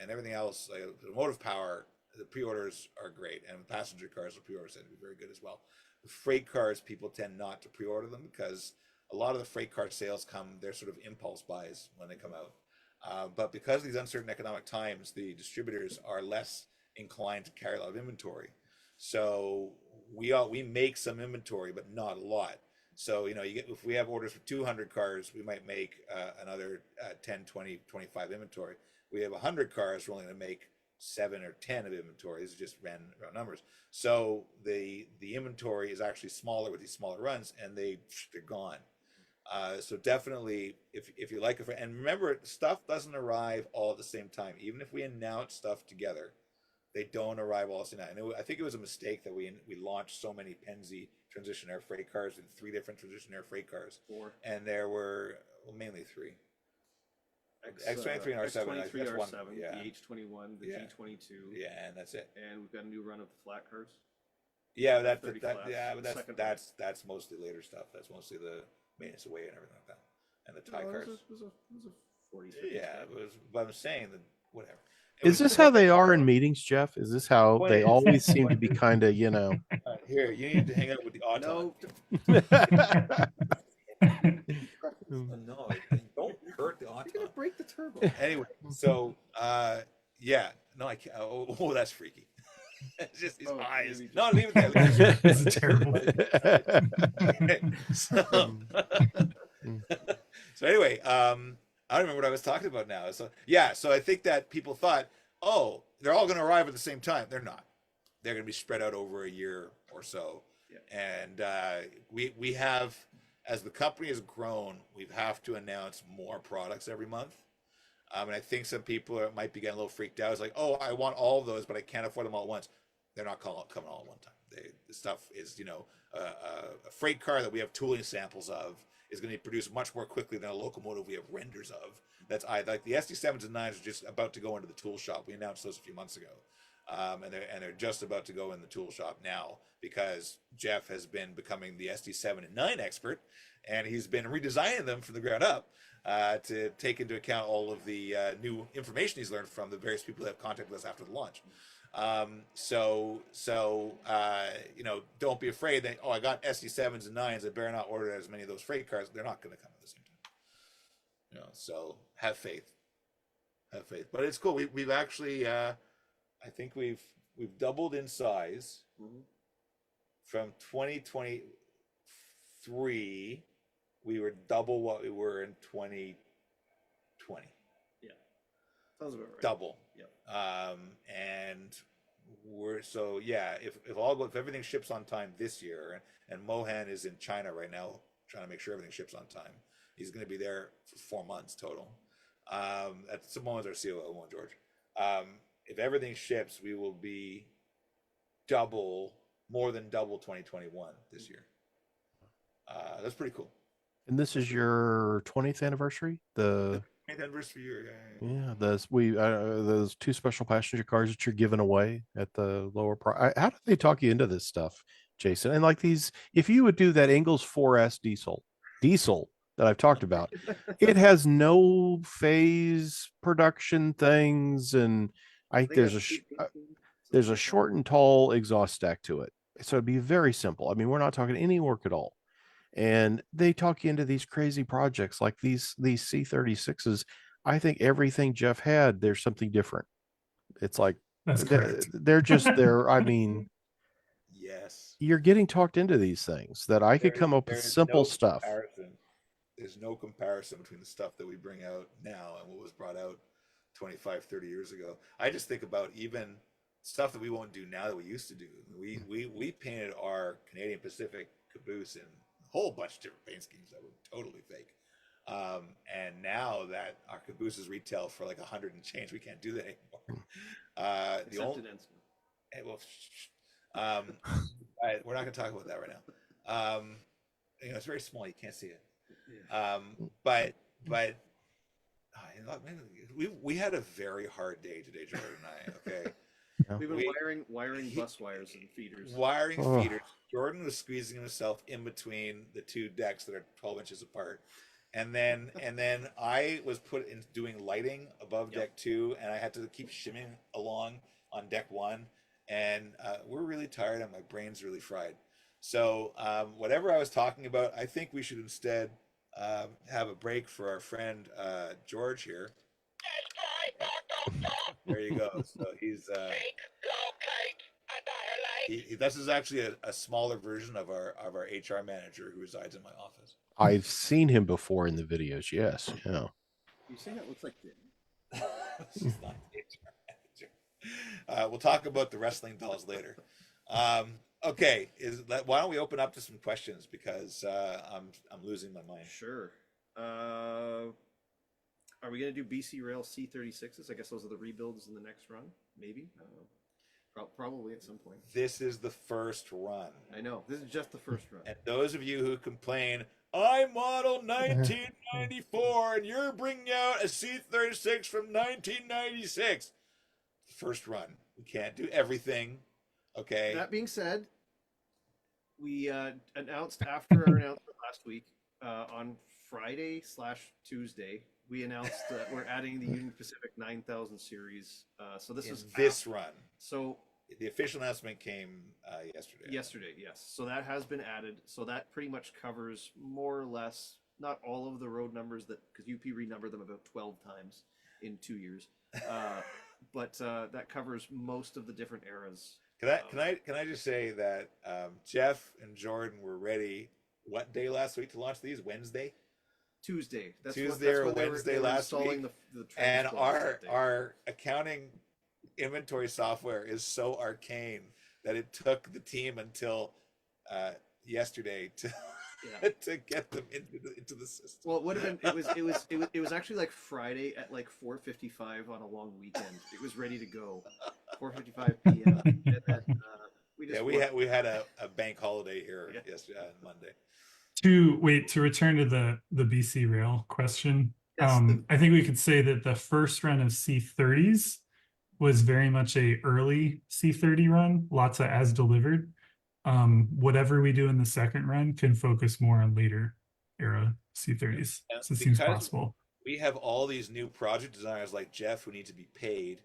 everything else, like the motive power, the pre-orders are great, and passenger cars, the pre-orders tend to be very good as well. The freight cars, people tend not to pre-order them because a lot of the freight car sales they're sort of impulse buys when they come out. But because of these uncertain economic times, the distributors are less inclined to carry a lot of inventory. So we make some inventory, but not a lot. So, if we have orders for 200 cars, we might make another 10, 20, 25 inventory. We have 100 cars, we're only going to make 7 or 10 of inventory. These are just round numbers. So the inventory is actually smaller with these smaller runs, and they're gone. So definitely, if you like it, and remember, stuff doesn't arrive all at the same time. Even if we announce stuff together, they don't arrive all at the same time. I think it was a mistake that we launched so many Penzi transition air freight cars and 3 different transition air freight cars. 4. And there were mainly 3. X23 and R7. X23, That's R7, one. Yeah. the H21, the Yeah. G22. Yeah, and that's it. And we've got a new run of flat cars. Yeah, that yeah, but second that's mostly later stuff. That's mostly the maintenance away and everything like that, and the tie cars. It was a 40s, 50s. Yeah, but I'm saying that whatever. Is this how they are in meetings, Jeff? Is this how Well, they it's- always seem to be kind of, Here, you need to hang out with the auto. No, don't hurt the auto. You're gonna break the turbo. Anyway, so yeah, no, I can't. Oh, that's freaky. It's just his eyes. maybe No, leave it there. Leave it there. It's terrible. So anyway, I don't remember what I was talking about now. So yeah, so I think that people thought, oh, they're all going to arrive at the same time. They're not. They're going to be spread out over a year or so. Yeah. And we have, as the company has grown, we have to announce more products every month. And I think some people might be getting a little freaked out. It's like, oh, I want all of those, but I can't afford them all at once. They're not coming all at one time. The stuff is, a freight car that we have tooling samples of is going to be produced much more quickly than a locomotive we have renders of. That's like the SD7s and 9s are just about to go into the tool shop. We announced those a few months ago. And they're just about to go in the tool shop now because Jeff has been becoming the SD7 and 9 expert, and he's been redesigning them from the ground up to take into account all of the new information he's learned from the various people that have contacted us after the launch. So don't be afraid that, I got SD7s and 9s. I better not order as many of those freight cars. They're not going to come at the same time. So have faith. But it's cool. We've actually, I think we've doubled in size from 2023. We were double what we were in 2020. Yeah, sounds about right. Double. Yeah. And we're if everything ships on time this year, and Mohan is in China right now trying to make sure everything ships on time. He's going to be there for 4 months total. Mohan's our COO, George. If everything ships, we will be more than double 2021 this year. That's pretty cool. And this is your 20th anniversary? The 20th anniversary year. Yeah, those 2 special passenger cars that you're giving away at the lower price. How do they talk you into this stuff, Jason? And like these, if you would do that Ingalls 4S diesel that I've talked about, it has no phase production things, and I think there's a short and tall exhaust stack to it, so it'd be very simple. I mean, we're not talking any work at all. And they talk you into these crazy projects like these C36s. I think everything Jeff had, there's something different. It's like That's correct. they're just there. I mean, yes, you're getting talked into these things that I could come up with simple stuff. There's no comparison between the stuff that we bring out now and what was brought out 25, 30 years ago. I just think about even stuff that we won't do now that we used to do. We painted our Canadian Pacific caboose in a whole bunch of different paint schemes that were totally fake. And now that our cabooses retail for like 100 and change, we can't do that anymore. We're not going to talk about that right now. It's very small; you can't see it. But man, we had a very hard day today, Jordan and I. Okay, We've been wiring bus wires and feeders. Wiring feeders. Jordan was squeezing himself in between the two decks that are 12 inches apart. And then I was put in doing lighting above deck 2, and I had to keep shimming along on deck 1. And we're really tired, and my brain's really fried. So whatever I was talking about, I think we should instead have a break for our friend George here. There you go. So he's this is actually a smaller version of our HR manager who resides in my office. I've seen him before in the videos. Yes, yeah. You say that looks like She's not the HR manager. We'll talk about the wrestling dolls later. Okay, why don't we open up to some questions, because I'm losing my mind. Sure. Are we gonna do BC Rail C36s? I guess those are the rebuilds in the next run. Maybe. I don't know. Probably at some point. This is the first run. I know. This is just the first run. And those of you who complain, I model 1994 and you're bringing out a C36 from 1996. First run. We can't do everything. Okay. That being said, we announced after our announcement last week on Friday/Tuesday, we announced that we're adding the Union Pacific 9000 series. So this is this run. So the official announcement came yesterday. Yesterday, yes. So that has been added. So that pretty much covers more or less, not all of the road numbers, that because UP renumbered them about 12 times in 2 years. But that covers most of the different eras. Can I just say that Jeff and Jordan were ready what day last week to launch these? Wednesday? Tuesday. Tuesday or Wednesday last week. The and our accounting inventory software is so arcane that it took the team until yesterday to to get them into the system. Well, it would have been. It was actually like Friday at like 4:55 on a long weekend. It was ready to go. 4:55 p.m. And then, we had a bank holiday here yesterday on Monday. To return to the BC Rail question, I think we could say that the first run of C30s was very much a early C30 run, lots of as delivered. Whatever we do in the second run can focus more on later era C30s. So it seems possible. We have all these new project designers like Jeff who need to be paid.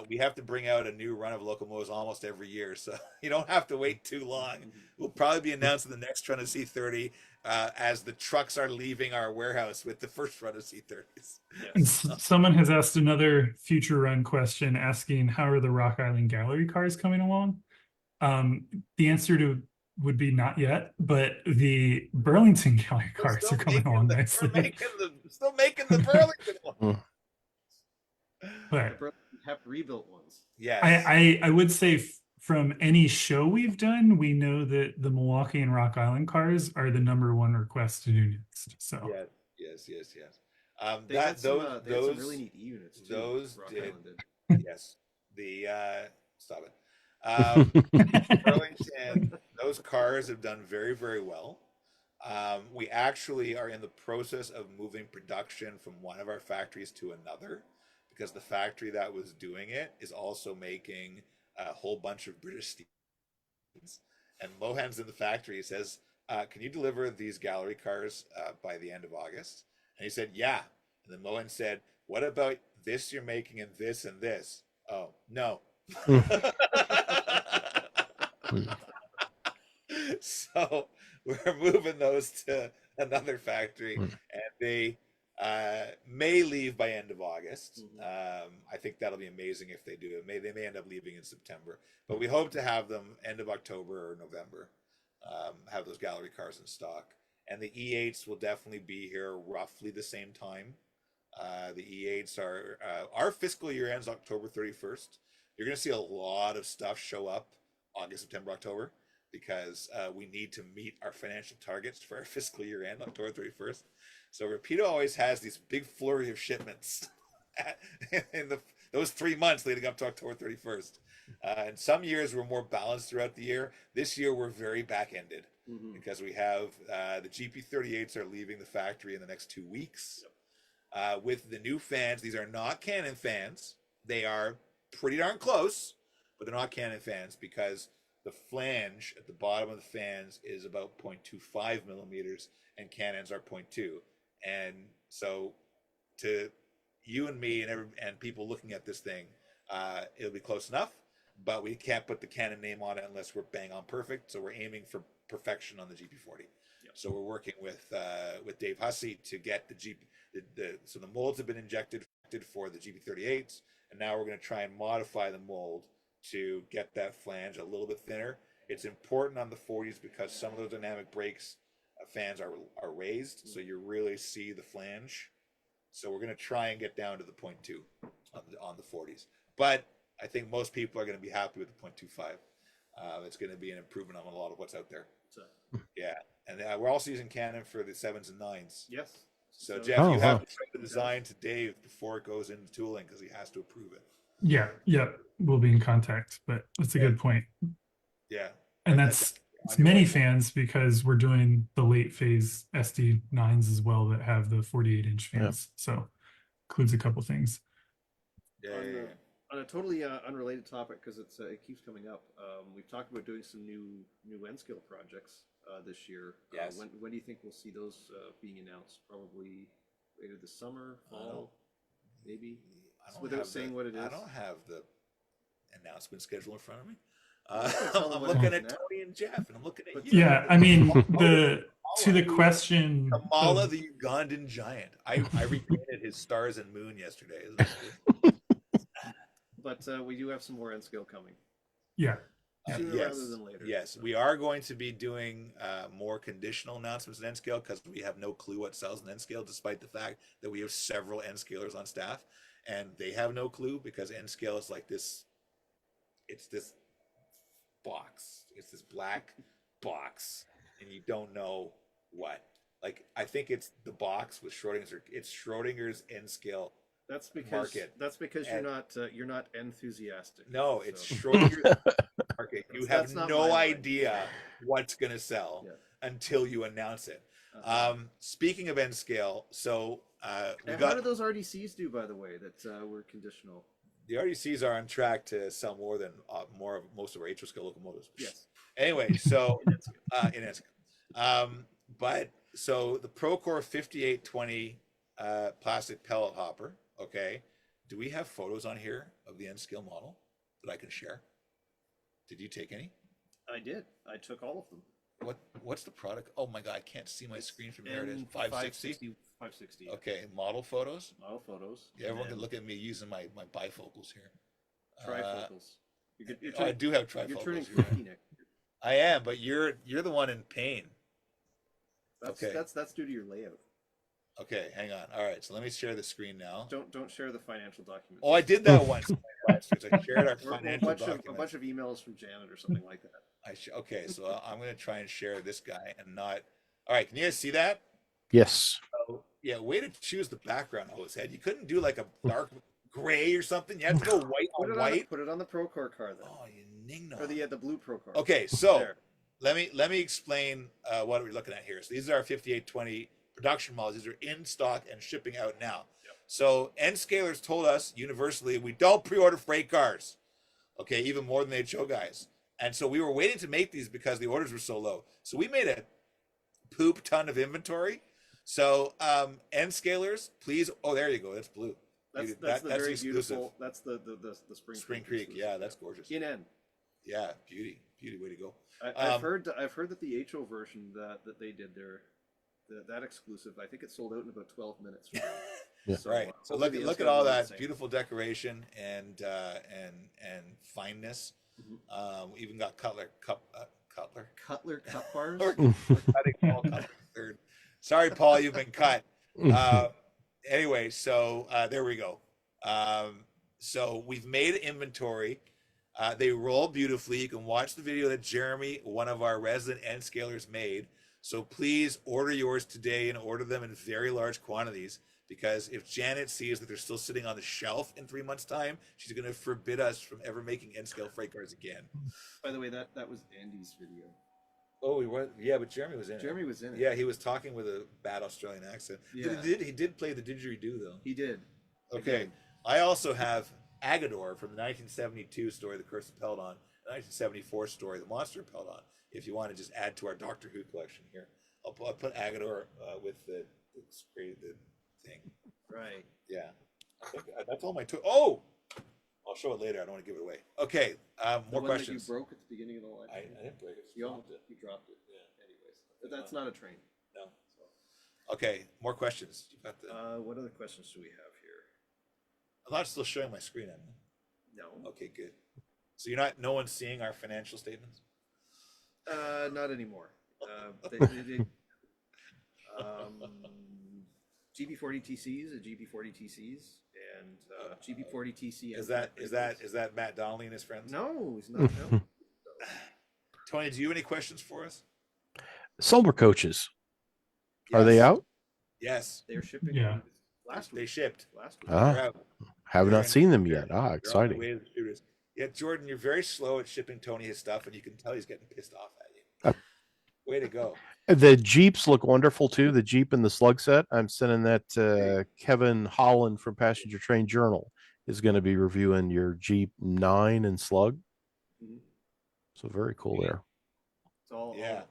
We have to bring out a new run of locomotives almost every year, so you don't have to wait too long. We'll probably be announcing the next run of C30 as the trucks are leaving our warehouse with the first run of C30s. And someone has asked another future run question, asking how are the Rock Island Gallery cars coming along? The answer would be not yet, but the Burlington Gallery cars are coming along nicely. Still making the Burlington one. But have rebuilt ones. Yeah, I would say from any show we've done, we know that the Milwaukee and Rock Island cars are the #1 request to do next. So yes. They had some really neat units too. Those Rock did. Island did. Yes, stop it. Burlington, those cars have done very, very well. We actually are in the process of moving production from one of our factories to another, because the factory that was doing it is also making a whole bunch of British steams. And Mohan's in the factory. He says, can you deliver these gallery cars by the end of August? And he said, yeah. And then Mohan said, what about this you're making and this and this? Oh, no. So we're moving those to another factory, and they may leave by end of August. I think that'll be amazing if they do. They may end up leaving in September, but we hope to have them end of October or November. Have those gallery cars in stock, and the E8s will definitely be here roughly the same time. The E8s are our fiscal year ends October 31st. You're going to see a lot of stuff show up August, September, October, because we need to meet our financial targets for our fiscal year end, October 31st. So Rapido always has these big flurry of shipments in those 3 months leading up to October 31st. And some years we're more balanced throughout the year. This year we're very back-ended because we have the GP38s are leaving the factory in the next 2 weeks. With the new fans, these are not Canon fans. They are pretty darn close, but they're not Canon fans because the flange at the bottom of the fans is about 0.25 millimeters and Canons are 0.2. And so to you and me and people looking at this thing, it'll be close enough, but we can't put the Canon name on it unless we're bang on perfect. So we're aiming for perfection on the GP40. Yep. So we're working with Dave Hussey to get so the molds have been injected for the GP38s, and now we're going to try and modify the mold to get that flange a little bit thinner. It's important on the 40s because some of those dynamic brakes fans are raised, so you really see the flange. So we're going to try and get down to the 0.2 on the 40s. But I think most people are going to be happy with the 0.25. It's going to be an improvement on a lot of what's out there. Yeah, and we're also using Canon for the 7s and 9s. Yes. So Jeff, you have to show the design to Dave before it goes into tooling because he has to approve it. Yeah, we'll be in contact, but that's a good point. Yeah. And it's many fans because we're doing the late phase SD9s as well that have the 48-inch fans. So includes a couple things. On a totally unrelated topic, because it keeps coming up, we've talked about doing some new N scale projects this year. Yes. When do you think we'll see those being announced? Probably later this summer, fall, maybe. Without saying what it is. I don't have the announcement schedule in front of me. I'm looking at Tony and Jeff, and I'm looking at you. Yeah, I mean to the question. Kamala, the Ugandan giant. I repainted his stars and moon yesterday. But we do have some more N scale coming. Yeah. Sooner rather than later. Yes, we are going to be doing more conditional announcements in N scale because we have no clue what sells in N scale, despite the fact that we have several N scalers on staff, and they have no clue because N scale is like this. It's this box. It's this black box, and you don't know what. Like I think it's the box with Schrodinger's. It's Schrodinger's N scale. That's because market. That's because you're not enthusiastic. No, it's Schrodinger's market. You have no idea what's going to sell until you announce it. Speaking of N scale, so how did those RDCs do, by the way, that were conditional? The RDCs are on track to sell more than most of our HO scale locomotives. Yes. Anyway, so in N scale, but so the Procore 5820 plastic pellet hopper. Okay, do we have photos on here of the N scale model that I can share? Did you take any? I did. I took all of them. What's the product? Oh my god, I can't see my screen from there. It is 560. 560. Okay, model photos. Model photos. Yeah, everyone can look at me using my bifocals here. Trifocals. I do have trifocals. You're turning 50 next. I am, but you're the one in pain. That's due to your layout. Okay, hang on. All right, so let me share the screen now. Don't share the financial documents. Oh, I did that once. I shared our financial documents. A bunch of emails from Janet or something like that. Okay, so I'm going to try and share this guy and not. All right, can you guys see that? Yes. So, yeah, way to choose the background, Hosehead. You couldn't do like a dark gray or something. You had to go white on white. Put it on the Procore car then. Oh, you ning-nong. Or the blue Procore. Okay, so let me explain what we're looking at here. So these are our 5820 production models. These are in stock and shipping out now. Yep. So N scalers told us universally we don't pre-order freight cars. Okay, even more than the HO guys. And so we were waiting to make these because the orders were so low. So we made a poop ton of inventory. So N scalers, please. Oh, there you go. That's blue. That's very exclusive. Beautiful. That's the Spring Creek. Yeah, that's gorgeous. In N. Yeah, beauty, way to go. I've heard that the HO version that they did there, that exclusive, I think it sold out in about 12 minutes. Yeah. So, right. So look at all that beautiful decoration and fineness. Mm-hmm. We even got Cutler cup bars. Sorry, Paul, you've been cut. Anyway, so there we go. So we've made inventory. They roll beautifully. You can watch the video that Jeremy, one of our resident N scalers, made. So please order yours today and order them in very large quantities because if Janet sees that they're still sitting on the shelf in 3 months' time, she's going to forbid us from ever making N-scale freight cars again. By the way, that was Andy's video. Oh, he was. Yeah, but Jeremy was in it. Jeremy was in it. Yeah, he was talking with a bad Australian accent. Yeah. But he did play the didgeridoo though. He did. Okay. Again. I also have Agador from the 1972 story, The Curse of Peldon, the 1974 story, The Monster of Peldon. If you want to just add to our Doctor Who collection here, I'll put Agador with the thing. Right. Yeah. I think that's all my Oh! I'll show it later. I don't want to give it away. Okay. The More one questions. that you broke at the beginning of the line. I didn't break it. You Dropped it. dropped it. Yeah. Anyways, but that's not a train. No. Okay. More questions. You got the. What other questions do we have here? I'm not still showing my screen, am I? No. Okay, good. So no one's seeing our financial statements? Not anymore. GP40TCs are GP40TCs, and GP40TC. Is that Matt Donnelly and his friends? No, he's not. No. Tony, do you have any questions for us? Slumber coaches. Are they Yes. out? Yes, They're shipping. Yeah. Last they week. shipped. Last week. Ah. They're out. Have They're not in- seen them they're- yet. they're on the Exciting. way to the shooters. Yeah, Jordan, you're very slow at shipping Tony his stuff, and you can tell he's getting pissed off at you. Way to go. The Jeeps look wonderful too. The Jeep and the Slug set. I'm sending that to Kevin Holland from Passenger Train Journal is going to be reviewing your Jeep 9 and Slug. Mhm. So very cool there. It's all. Yeah,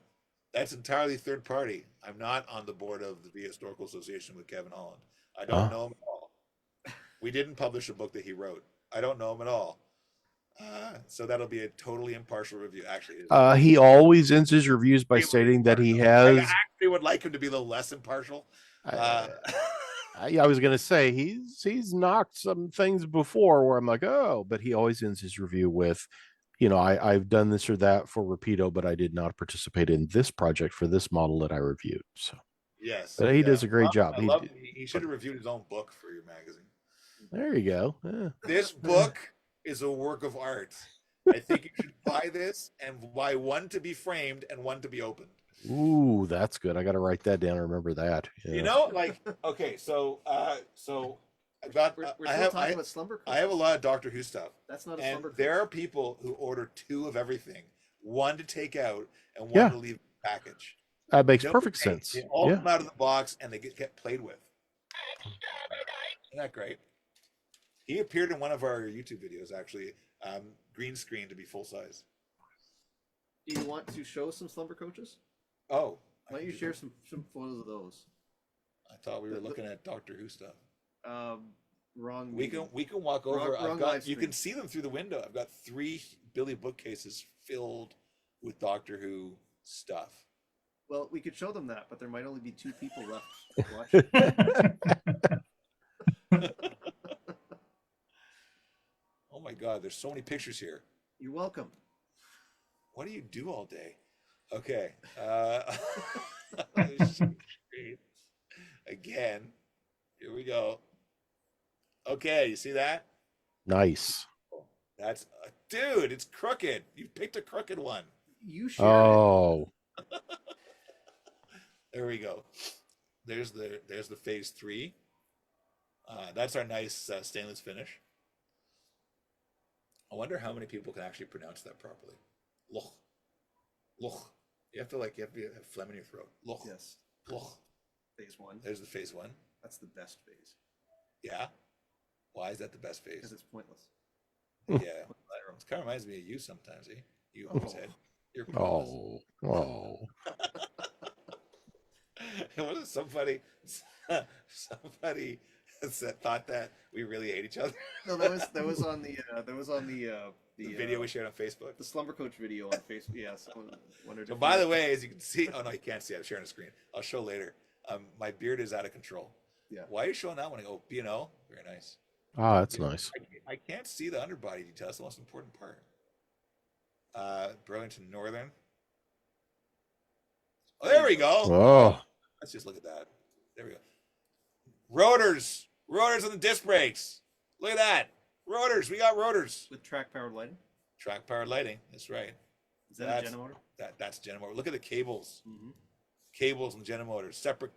that's entirely third party. I'm not on the board of the Via Historical Association with Kevin Holland. I don't Ah. know him at all. We didn't publish a book that he wrote. I don't know him at all. So that'll be a totally impartial review. Actually, He always ends his reviews by He stating that he I has. actually would like him to be a little less impartial. I was going to say he's knocked some things before where I'm like, oh, but he always ends his review with, I've done this or that for Rapido, but I did not participate in this project for this model that I reviewed. So Yes, but he does a great job. He should have reviewed his own book for your magazine. There you go. Yeah. This book is a work of art. I think you should buy this and buy one to be framed and one to be opened. Ooh, that's good. I got to write that down. Remember that. Yeah. Okay, so I've got We're I still have talking about Slumber. I have a lot of Doctor Who stuff, That's not a and Slumber. there are people who order 2 of everything, one to take out and one Yeah. to leave in the package. That makes No, perfect they- sense. They all Yeah. come out of the box and they get played with. Isn't that great? He appeared in one of our YouTube videos, actually, green screen to be full size. Do you want to show some Slumber coaches? Oh, Why don't you share some photos of those? I thought we were looking at Doctor Who stuff. Wrong. We can walk over. Wrong live You stream. can see them through the window. I've got 3 Billy bookcases filled with Doctor Who stuff. Well, we could show them that, but there might only be 2 people left watching. Oh my God, there's so many pictures here. You're welcome. What do you do all day? Okay. Again, here we go. Okay, you see that? Nice. That's dude. It's crooked. You picked a crooked one. You shared Oh, There we go. There's the phase 3. That's our nice stainless finish. I wonder how many people can actually pronounce that properly. Loch. Loch. You have to have phlegm in your throat. Loch. Yes. Loch. Phase 1. There's the phase 1. That's the best phase Yeah. Why is that the best because phase? it's pointless. Yeah. It kind of reminds me of you sometimes, eh? You always had. You're pointless. oh. What if somebody thought that we really hate each other? No, that was on the The video we shared on Facebook. the Slumber Coach video on Facebook. Yes. So by the way, as you can see, oh no, you can't see. I'm sharing a screen. I'll show later. My beard is out of control. Yeah. Why are you showing that one? I go, B&O? Very nice. Ah, that's nice. I can't see the underbody detail. That's the most important part. Burlington Northern. Oh, there we go. Oh, Let's just look at that. There we go. Rotors on the disc brakes. Look at that. Rotors. We got rotors. with track powered lighting. Track powered lighting. That's right. Is that That's- a Genomotor? That's Genomotor. Look at the cables. Mm-hmm. Cables and Genomotors. Separate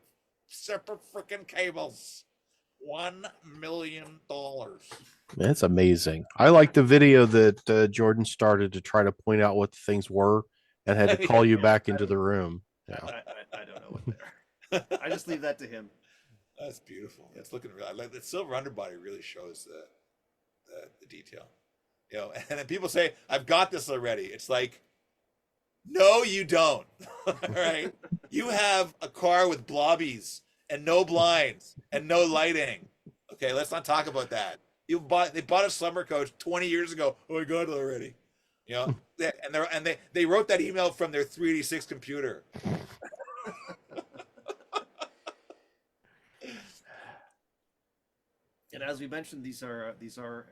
freaking cables. $1 million. That's amazing. I like the video that Jordan started to try to point out what the things were and had to call you back into the room. Yeah. I don't know what they are. I just leave that to him. That's beautiful. It's looking really. Like the silver underbody really shows the detail. You know, and then people say, "I've got this already." It's like, no, you don't. All right, you have a car with blobbies and no blinds and no lighting. Okay, let's not talk about that. They bought a Slumber coach 20 years ago. Oh, I got it already. You know, they wrote that email from their 386 computer. And as we mentioned, these are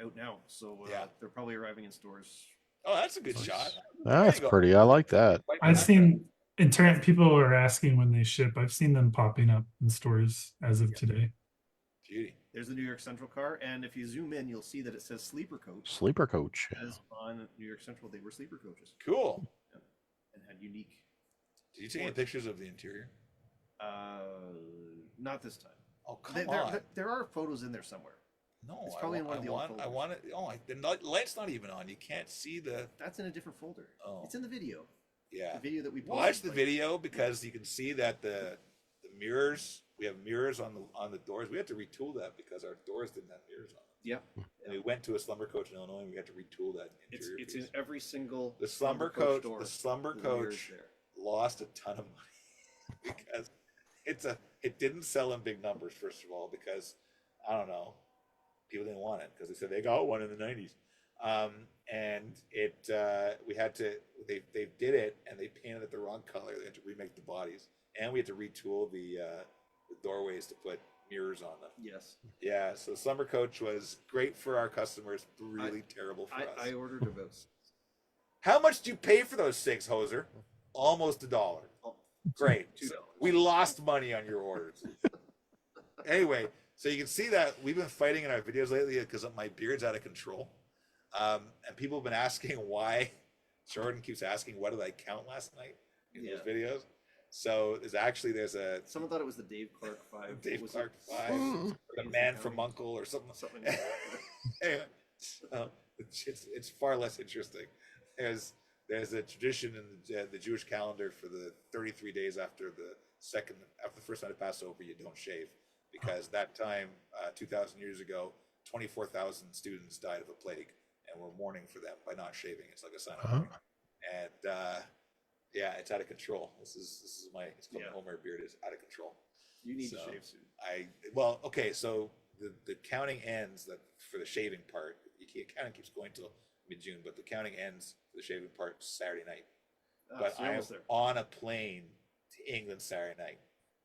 out now, so Yeah. they're probably arriving in stores. Oh, that's a good shot. That's There you go. pretty. I like that. I've seen people are asking when they ship. I've seen them popping up in stores as of today. Beauty. There's the New York Central car, and if you zoom in, you'll see that it says sleeper coach. Sleeper coach. As on New York Central, they were sleeper coaches Cool. and had unique. Did you take any pictures of the interior? Not this time. Oh, come on. There are photos in there somewhere. No, It's probably in one of the old I folders. want it. Oh, the light's not even on. You can't see the. That's in a different folder. Oh. It's in the video. Yeah. The video that we posted. Watch the video because you can see that the mirrors. We have mirrors on the doors. We had to retool that because our doors didn't have mirrors on them. Yeah. And we went to a Slumber coach in Illinois and we had to retool that interior. It's piece. in every single The Slumber coach. door. The Slumber The mirrors coach there. lost a ton of money because it didn't sell in big numbers. First of all, because I don't know, people didn't want it because they said they got one in the 90s, and we had to they did it and they painted it the wrong color. They had to remake the bodies and we had to retool the doorways to put mirrors on them. Yes. Yeah, so Slumber coach was great for our customers, really terrible for us. I ordered about. How much did you pay for those 6, Hoser? Almost $1. Oh, Great. $2. We lost money on your orders. Anyway, so you can see that we've been fighting in our videos lately because my beard's out of control. And people have been asking why. Jordan keeps asking, what did I count last night in those videos? So there's a Someone thought it was the Dave Clark 5. Dave Was Clark it? 5, or the Man from Uncle or something. Something like that. Anyway, so it's far less interesting. There's a tradition in the Jewish calendar for the 33 days after the first night of Passover, you don't shave because that time 2,000 years ago, 24,000 students died of a plague, and we're mourning for them by not shaving. It's like a sign of mourning. And yeah, it's out of control. This is it's called the Homer beard is out of control. You need to shave soon. Okay, so the counting ends for the shaving part. Counting keeps going till mid-June, but the counting ends for the shaving part Saturday night. But So I'm almost there. on a plane to England Saturday night,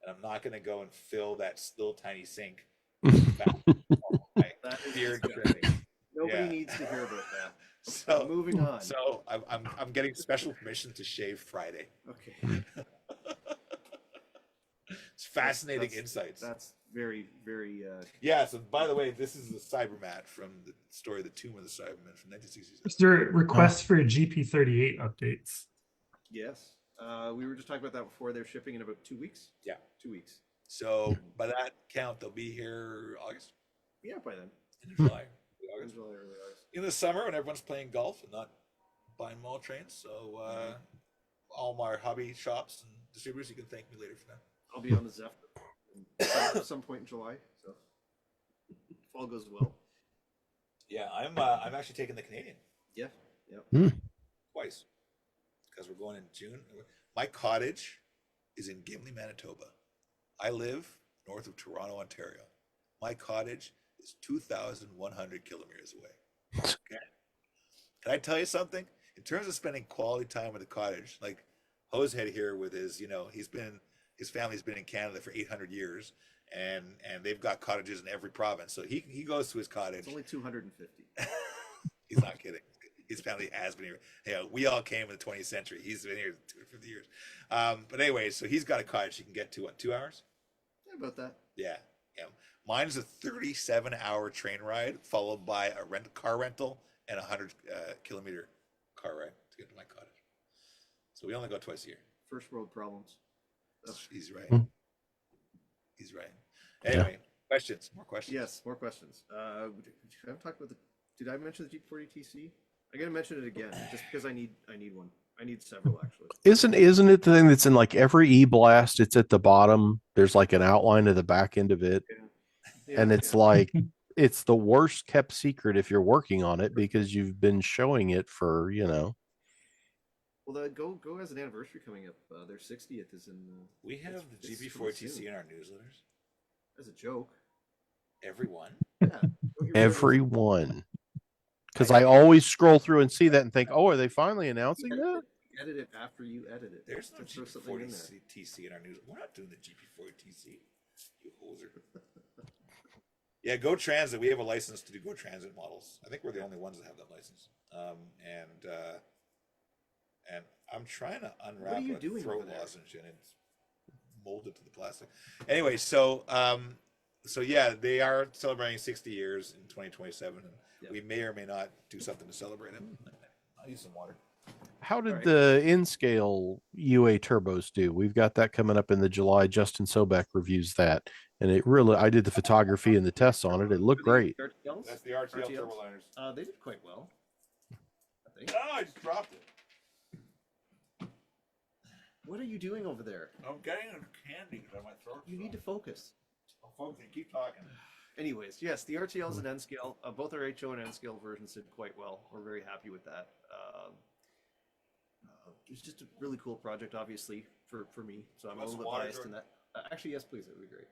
and I'm not going to go and fill that little tiny sink. That is beard disgusting. trimming. Nobody Yeah. needs to hear about that. So Moving on. So I'm getting special permission to shave Friday. Okay. It's fascinating insights. That's very, very. Yeah. So by the way, this is the Cybermat from the story, The Tomb of the Cybermen from 1966. Is there requests for GP38 updates? Yes. We were just talking about that before. They're shipping in about 2 weeks. Yeah. 2 weeks. So by that count, they'll be here August, Yeah, by then. end of July, August, July, early August. in the summer when everyone's playing golf and not buying mall trains. So all my hobby shops and distributors, you can thank me later for that. I'll be on the Zephyr at some point in July. So if all goes well. Yeah, I'm actually taking the Canadian Yeah. Yeah. twice because we're going in June. My cottage is in Gimli, Manitoba. I live north of Toronto, Ontario. My cottage is 2,100 kilometers away. Okay. Can I tell you something? In terms of spending quality time with the cottage, like Hosehead here with his family's been in Canada for 800 years, and they've got cottages in every province. So he goes to his cottage. It's only 250. He's not kidding. His family has been here. Yeah, we all came in the 20th century. He's been here 250 years. But anyway, so he's got a cottage he can get to, what, 2 hours? Yeah, about that. Yeah. Mine's a 37-hour train ride followed by a car rental and a 100-kilometer car ride to get to my cottage. So we only go twice a year. First world problems. He's right. He's right. Anyway, Questions. More questions. Yes, more questions. Did I talk about the? Did I mention the Jeep 40TC? I'm gonna mention it again, just because I need one. I need several actually. Isn't it the thing that's in like every e-blast? It's at the bottom. There's like an outline of the back end of it, Yeah. and it's like it's the worst kept secret if you're working on it because you've been showing it for Well, the Go has an anniversary coming up. Their 60th is in. We have the GP4TC in our newsletters. As a joke. Everyone. Yeah. Don't you realize- everyone. Because I always scroll through and see that and think, oh, are they finally announcing that? Edit it after you edit it. There's no Just throw something in there. GP4TC in our news. We're not doing the GP4TC. You hoser. Yeah, Go Transit. We have a license to do Go Transit models. I think we're the only ones that have that license. And I'm trying to unwrap What are you a doing throat over there? lozenge and it's molded to the plastic. Anyway, so yeah, they are celebrating 60 years in 2027, and Yep. we may or may not do something to celebrate it. I'll use some water. How did Right. the in-scale UA turbos do? We've got that coming up in the July. Justin Sobek reviews that, and it really. I did the photography and the tests on it. It looked great. RTLs? That's the RTL RTLs? turboliners. They did quite well. I think. Oh, I just dropped it. What are you doing over there? I'm getting a candy on my throat. You need to focus. Oh, folks, keep talking. Anyways, yes, the RTLs and N scale, both our HO and N scale versions did quite well. We're very happy with that. It's just a really cool project, obviously, for me. So I'm a little bit biased in that. Actually, yes, please, that would be great.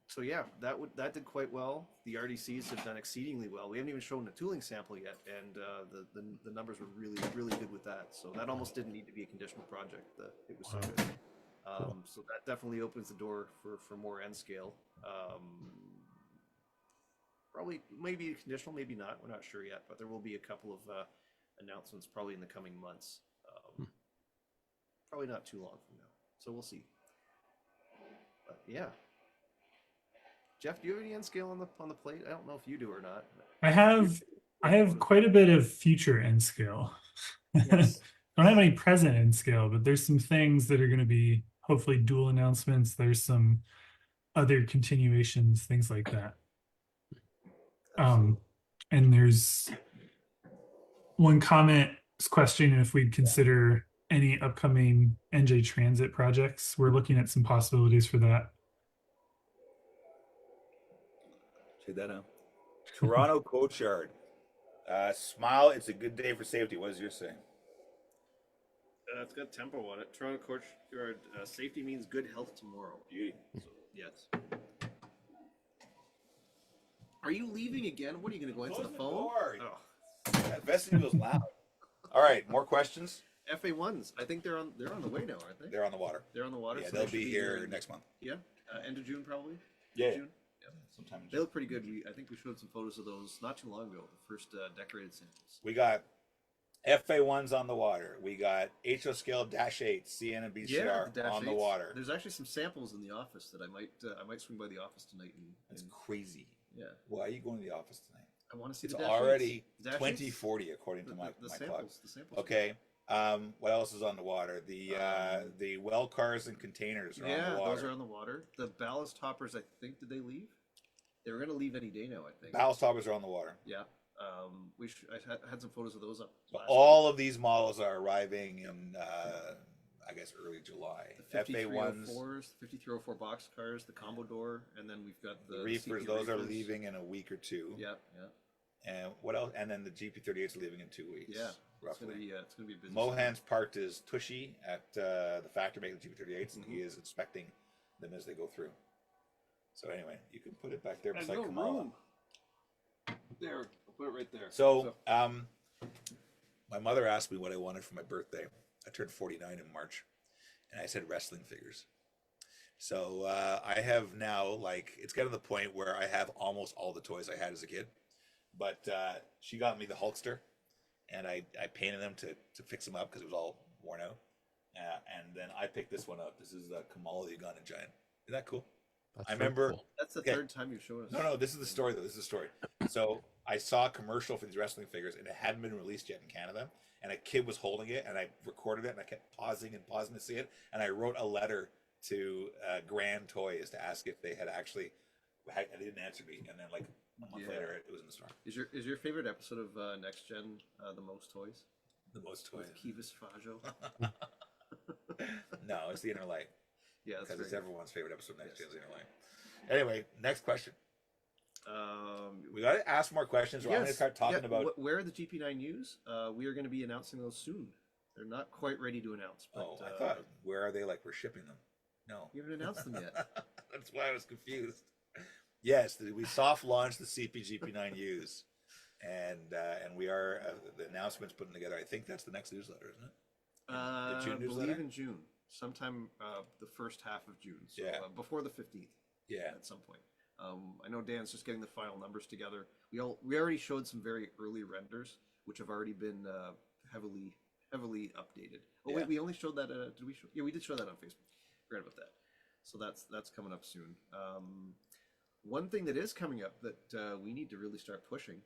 So yeah, that did quite well. The RDCs have done exceedingly well. We haven't even shown the tooling sample yet, and the numbers were really good with that. So that almost didn't need to be a conditional project. It was so good. So that definitely opens the door for more N scale. Probably maybe conditional, maybe not. We're not sure yet, but there will be a couple of announcements probably in the coming months. Probably not too long from now. So we'll see. But yeah. Jeff, do you have any N scale on the plate? I don't know if you do or not. I have quite a bit of future N scale. Yes. I don't have any present N scale, but there's some things that are going to be hopefully dual announcements. There's some other continuations, things like that. And there's one comment questioning if we'd consider any upcoming NJ Transit projects. We're looking at some possibilities for that. Check that out. Toronto Coach Yard. Smile, it's a good day for safety. What is yours saying? It's got tempo on it. Toronto Coach Yard, safety means good health tomorrow. Beauty. So, yes. Are you leaving again? What are you going to go into Close the the phone? door. Oh. That vestibule's loud. All right, more questions? FA1s. I think they're on the way now, aren't they? They're on the water. They're on the water. Yeah, so they'll they should be here in- next month. Yeah, end of June probably. Yeah. June. Sometime in They June. look pretty good. I think we showed some photos of those not too long ago. The first decorated samples. We got FA1s on the water. We got HO scale -8 CN and BCR the on the -8s. water. There's actually some samples in the office that I might swing by the office tonight That's and crazy. yeah. Why are you going to the office tonight? I want to see It's the -8s. already The -8s? 2040 according to The my clock. samples. The samples. Okay. What else is on the water? The well cars and containers are Yeah, on the water. those are on the water. The ballast hoppers, I think, did they leave? They were going to leave any day now, I think. Ballast hoppers are on the water. Yeah. I had some photos of those up. So last all of these models are arriving in, I guess, early July. week. The FA1s, 5304s, 5304 box cars, the combo door, and then we've got the reefers, CP those are reefers. leaving in a week or two. Yeah. And what else? And then the GP38s are leaving in 2 weeks. Yeah. It's roughly. gonna be a busy. Mohan's parked his Tushy at the factory making the GP38s, and he Mm-hmm. is inspecting them as they go through. So anyway, you can put it back there There's beside no Kamala. room. There, I'll put it right there. So, my mother asked me what I wanted for my birthday. I turned 49 in March, and I said wrestling figures. So I have now, like, it's getting to the point where I have almost all the toys I had as a kid. But she got me the Hulkster, and I painted them to fix them up because it was all worn out. And then I picked this one up. This is the Kamala the Uganda Giant. Isn't that cool? That's I very remember- cool. That's the Okay. third time you've shown us. No, this is the story, though. This is the story. So I saw a commercial for these wrestling figures, and it hadn't been released yet in Canada. And a kid was holding it, and I recorded it, and I kept pausing to see it. And I wrote a letter to Grand Toys to ask if they had actually. They didn't answer me, and then like a month later, it was in the store. Is your favorite episode of Next Gen the most toys? The most toys. With Kivas Fajo. No, it's the Inner Light. Yeah, because it's everyone's favorite episode of Next Gen's Inner Light. Anyway, next question. We got to ask more questions. Or I'm going to start talking about where are the GP9Us? We are going to be announcing those soon. They're not quite ready to announce. But, I thought, where are they? Like we're shipping them? No, you haven't announced them yet. That's why I was confused. Yes, we soft launched the CPGP9Us, and we are the announcement's putting together. I think that's the next newsletter, isn't it? The June I newsletter? believe in June, sometime the first half of June. So before the 15th. Yeah, at some point. I know Dan's just getting the final numbers together. We already showed some very early renders, which have already been heavily updated. Oh wait, we only showed that. Did we show? Yeah, we did show that on Facebook. Forgot about that. So that's coming up soon. One thing that is coming up that we need to really start pushing,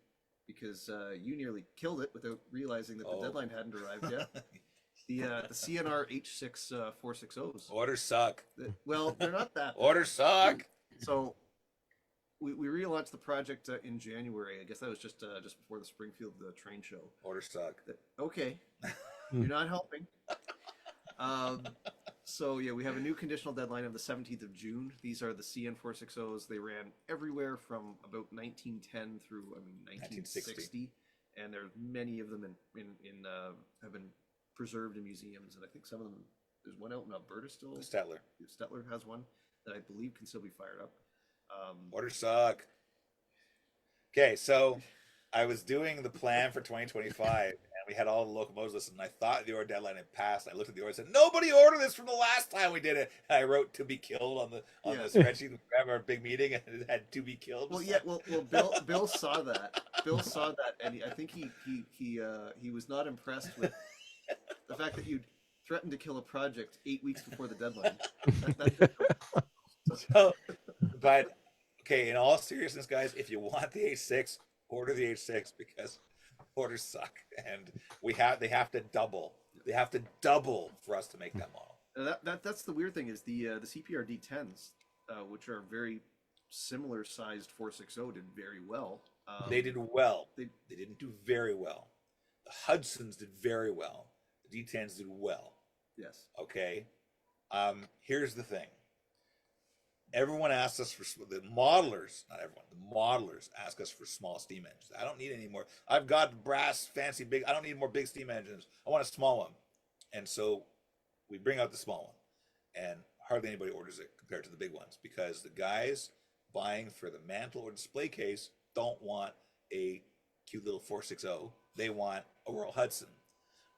because you nearly killed it without realizing that the deadline hadn't arrived yet. The CNR H6 460s. Orders suck. Well, they're not that. Orders suck. So we relaunched the project in January. I guess that was just before the Springfield train show. Orders suck. Okay, you're not helping. So yeah, we have a new conditional deadline of the 17th of June. These are the CN 460s. They ran everywhere from about 1910 through 1960, and there's many of them have been preserved in museums, and I think some of them. There's one out in Alberta still. Stettler. Stettler has one that I believe can still be fired up. Orders suck. Okay, so I was doing the plan for 2025, and we had all the locomotives listed, and I thought the order deadline had passed. I looked at the order and said, nobody ordered this from the last time we did it. And I wrote "to be killed" on the spreadsheet. We have our big meeting, and it had "to be killed." Well, Bill saw that. Bill saw that, and I think he was not impressed with the fact that you'd threatened to kill a project 8 weeks before the deadline. But okay, in all seriousness, guys, if you want the H6, order the H6 because orders suck, and they have to double. They have to double for us to make that model. That's the weird thing is the CPR D10s, which are very similar sized 460, did very well. They did well. They didn't do very well. The Hudsons did very well. The D10s did well. Yes. Okay. Here's the thing. Everyone asks us for the modelers, not everyone. The modelers ask us for small steam engines. I don't need any more. I've got brass, fancy, big. I don't need more big steam engines. I want a small one, and so we bring out the small one, and hardly anybody orders it compared to the big ones because the guys buying for the mantle or display case don't want a cute little 460. They want a Royal Hudson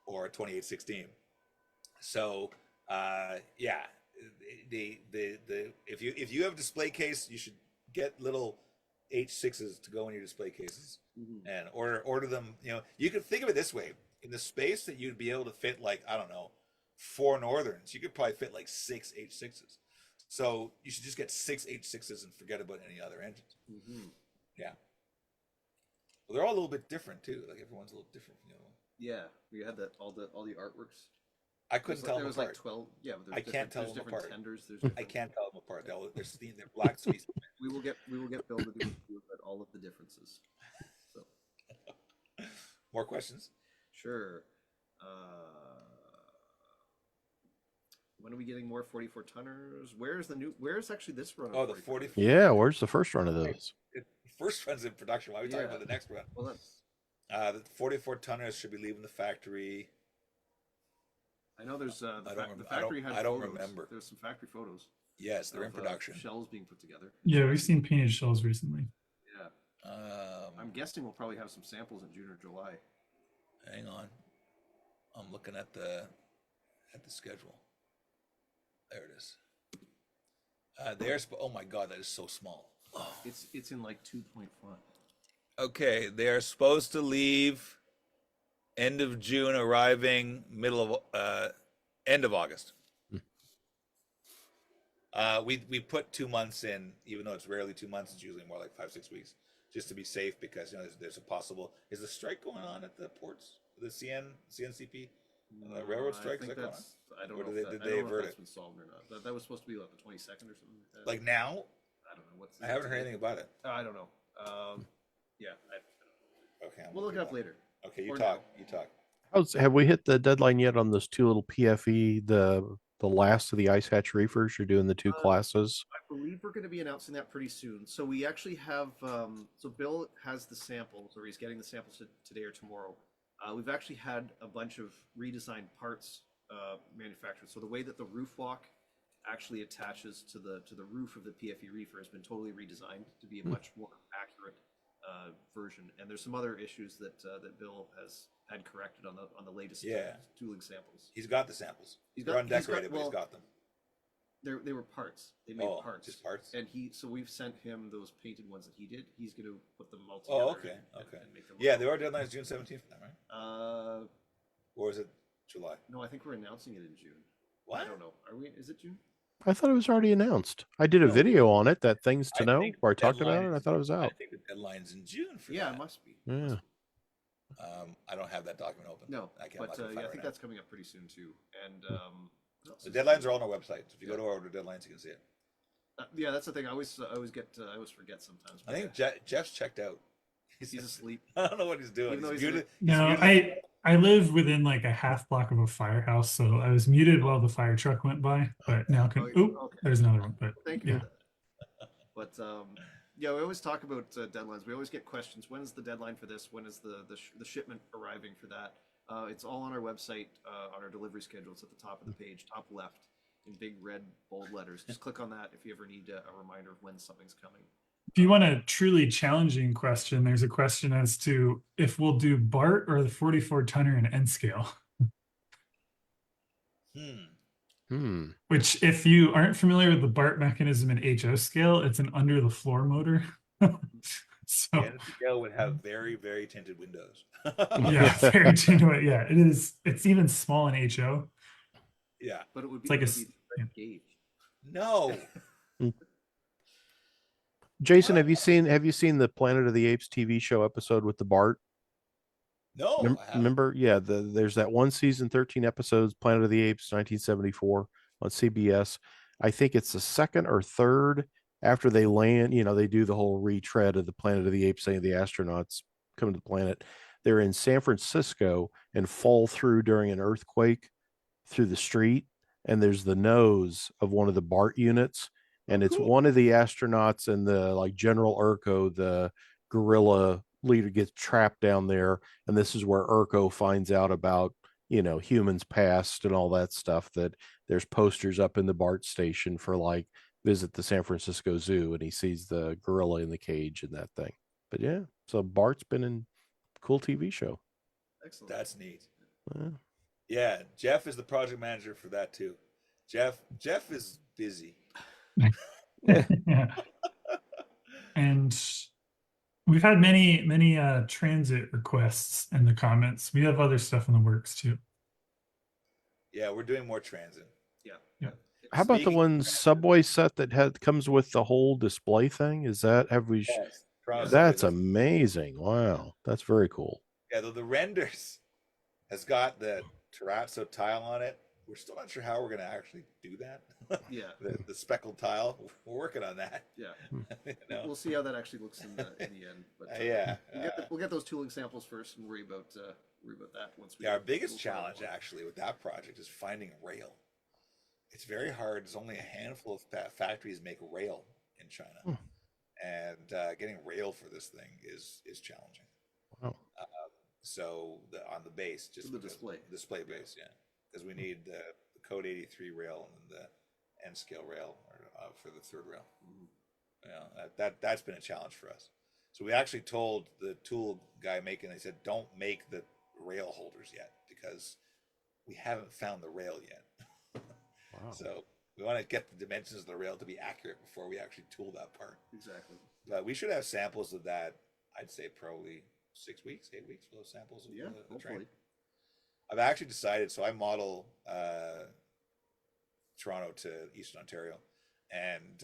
or a 2816. So yeah. If you have a display case, you should get little H6s to go in your display cases and order them. You can think of it this way: in the space that you'd be able to fit, like, I don't know, 4 Northerns, you could probably fit like 6 H6s. So you should just get 6 H6s and forget about any other engines. Yeah. Well, they're all a little bit different too. Like everyone's a little different from the other one. Yeah, we had that all the artworks. I couldn't tell them apart. There was like 12. Yeah, but I can't tell them apart. Tenders, I can't tell them apart. They're black sweet. We will get Bill to do all of the differences. So, more questions? Sure. When are we getting more 44 tonners? Where's actually this run? Oh, the 44. Yeah, where's the first run of those? The first run's in production. Why are we talking about the next run? Well, that's... the 44 tonners should be leaving the factory. I know there's the factory has photos. I don't remember. There's some factory photos. Yes, they're in production. Shells being put together. Yeah, we've seen painted shells recently. Yeah. I'm guessing we'll probably have some samples in June or July. Hang on. I'm looking at the schedule. There it is. Oh my God, that is so small. Oh. It's in like 2.5. Okay, they are supposed to leave end of June, arriving end of August. We put 2 months in, even though it's rarely 2 months. It's usually more like 5-6 weeks, just to be safe because there's a possible. Is the strike going on at the ports? The CNCP? Railroad I strike, is think that going on? that's. I don't Or know. did If they- that, did I they don't know if avert that's it? been solved or not. That was supposed to be like the 22nd or something like that. Like now? I don't know what's. I haven't heard anything about it. I don't know. Yeah, Okay, we'll look it up later. Okay, you Or talk. now. You talk. Have we hit the deadline yet on those two little PFE, the last of the ice hatch reefers? You're doing the two classes. I believe we're going to be announcing that pretty soon. So we actually have. So Bill has the samples, or he's getting the samples today or tomorrow. We've actually had a bunch of redesigned parts manufactured. So the way that the roof walk actually attaches to the roof of the PFE reefer has been totally redesigned to be a much more accurate version. And there's some other issues that Bill has had corrected on the latest tooling samples. He's got the samples. They're undecorated, but he's got them. They were parts. They made parts. Just parts. And so we've sent him those painted ones that he did. He's going to put them all together. Oh, okay, okay. And make them There are deadlines June 17th, right? Or is it July? No, I think we're announcing it in June. What? I don't know. Are we? Is it June? I thought it was already announced. I did a video on it, that Things to Know, think where I the talked about deadline it. I thought it was I out. think the deadline's in June for Yeah, that. it must be. Yeah. I don't have that document open. No, I can't. but I think that's coming up pretty soon too. And the deadlines are all on our website. So if you go to our deadlines, you can see it. yeah, that's the thing. I always forget sometimes. I think Jeff's checked out. he's asleep. I don't know what he's doing. Even though He's he's muted. No, I live within like a half block of a firehouse, so I was muted while the fire truck went by, but now Okay. there's another one. But Thank you yeah. for that. But yeah, we always talk about deadlines. We always get questions. When is the deadline for this? When is the shipment arriving for that? It's all on our website, on our delivery schedule. It's at the top of the page, top left, in big red bold letters. Just click on that if you ever need a reminder of when something's coming. If you want a truly challenging question, there's a question as to if we'll do BART or the 44 tonner in N scale. Which, if you aren't familiar with the BART mechanism in HO scale, it's an under the floor motor. So The scale would have very, very tinted windows. yeah, very genuine. Yeah, it is. It's even small in HO. Yeah, But it would be It's like a gauge. no. Jason, have you seen the Planet of the Apes TV show episode with the Bart? No, I haven't. Remember? Yeah, there's that one season, 13 episodes, Planet of the Apes, 1974 on CBS. I think it's the second or third after they land. They do the whole retread of the Planet of the Apes, saying the astronauts coming to the planet. They're in San Francisco and fall through during an earthquake through the street, and there's the nose of one of the BART units. And it's one of the astronauts and the General Urko, the gorilla leader, gets trapped down there. And this is where Urko finds out about, humans past and all that stuff, that there's posters up in the BART station for visit the San Francisco Zoo, and he sees the gorilla in the cage and that thing. But yeah, so BART's been in a cool TV show. Excellent. That's neat. Yeah, Jeff is the project manager for that too. Jeff is busy. Yeah. And we've had many transit requests in the comments. We have other stuff in the works too. Yeah, we're doing more transit. Yeah. How about the one subway set that comes with the whole display thing? That's amazing. Wow, that's very cool. Yeah, though the renders has got the terrazzo tile on it. We're still not sure how we're going to actually do that. Yeah. the speckled tile. We're working on that. Yeah. We'll see how that actually looks in the end. But yeah, we'll get those tooling samples first and worry about that once we. Yeah, our biggest challenge actually with that project is finding rail. It's very hard. There's only a handful of factories make rail in China, and getting rail for this thing is challenging. Wow. So on the base, just the display base, yeah, because we need the Code 83 rail and the N scale rail for the third rail. That's been a challenge for us. So we actually told the tool guy making. They said, don't make the rail holders yet because we haven't found the rail yet. Wow. So we want to get the dimensions of the rail to be accurate before we actually tool that part. Exactly. But we should have samples of that. I'd say probably 6 weeks, 8 weeks for those samples of the train. I've actually decided. So I model Toronto to Eastern Ontario, and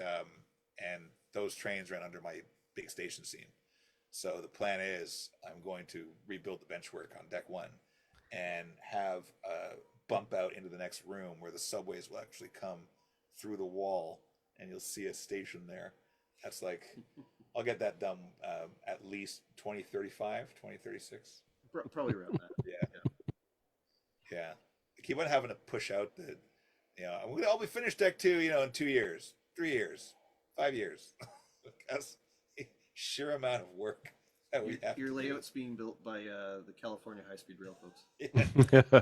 those trains ran under my big station scene. So the plan is I'm going to rebuild the benchwork on deck one and have bump out into the next room where the subways will actually come through the wall, and you'll see a station there. That's like, I'll get that done at least 2035, 2036. Probably around that. Yeah. I keep on having to push out I'll be finished Deck 2, in 2 years, 3 years, 5 years. That's the sheer amount of work that we have. Your layout's being built by the California High-Speed Rail folks. Yeah.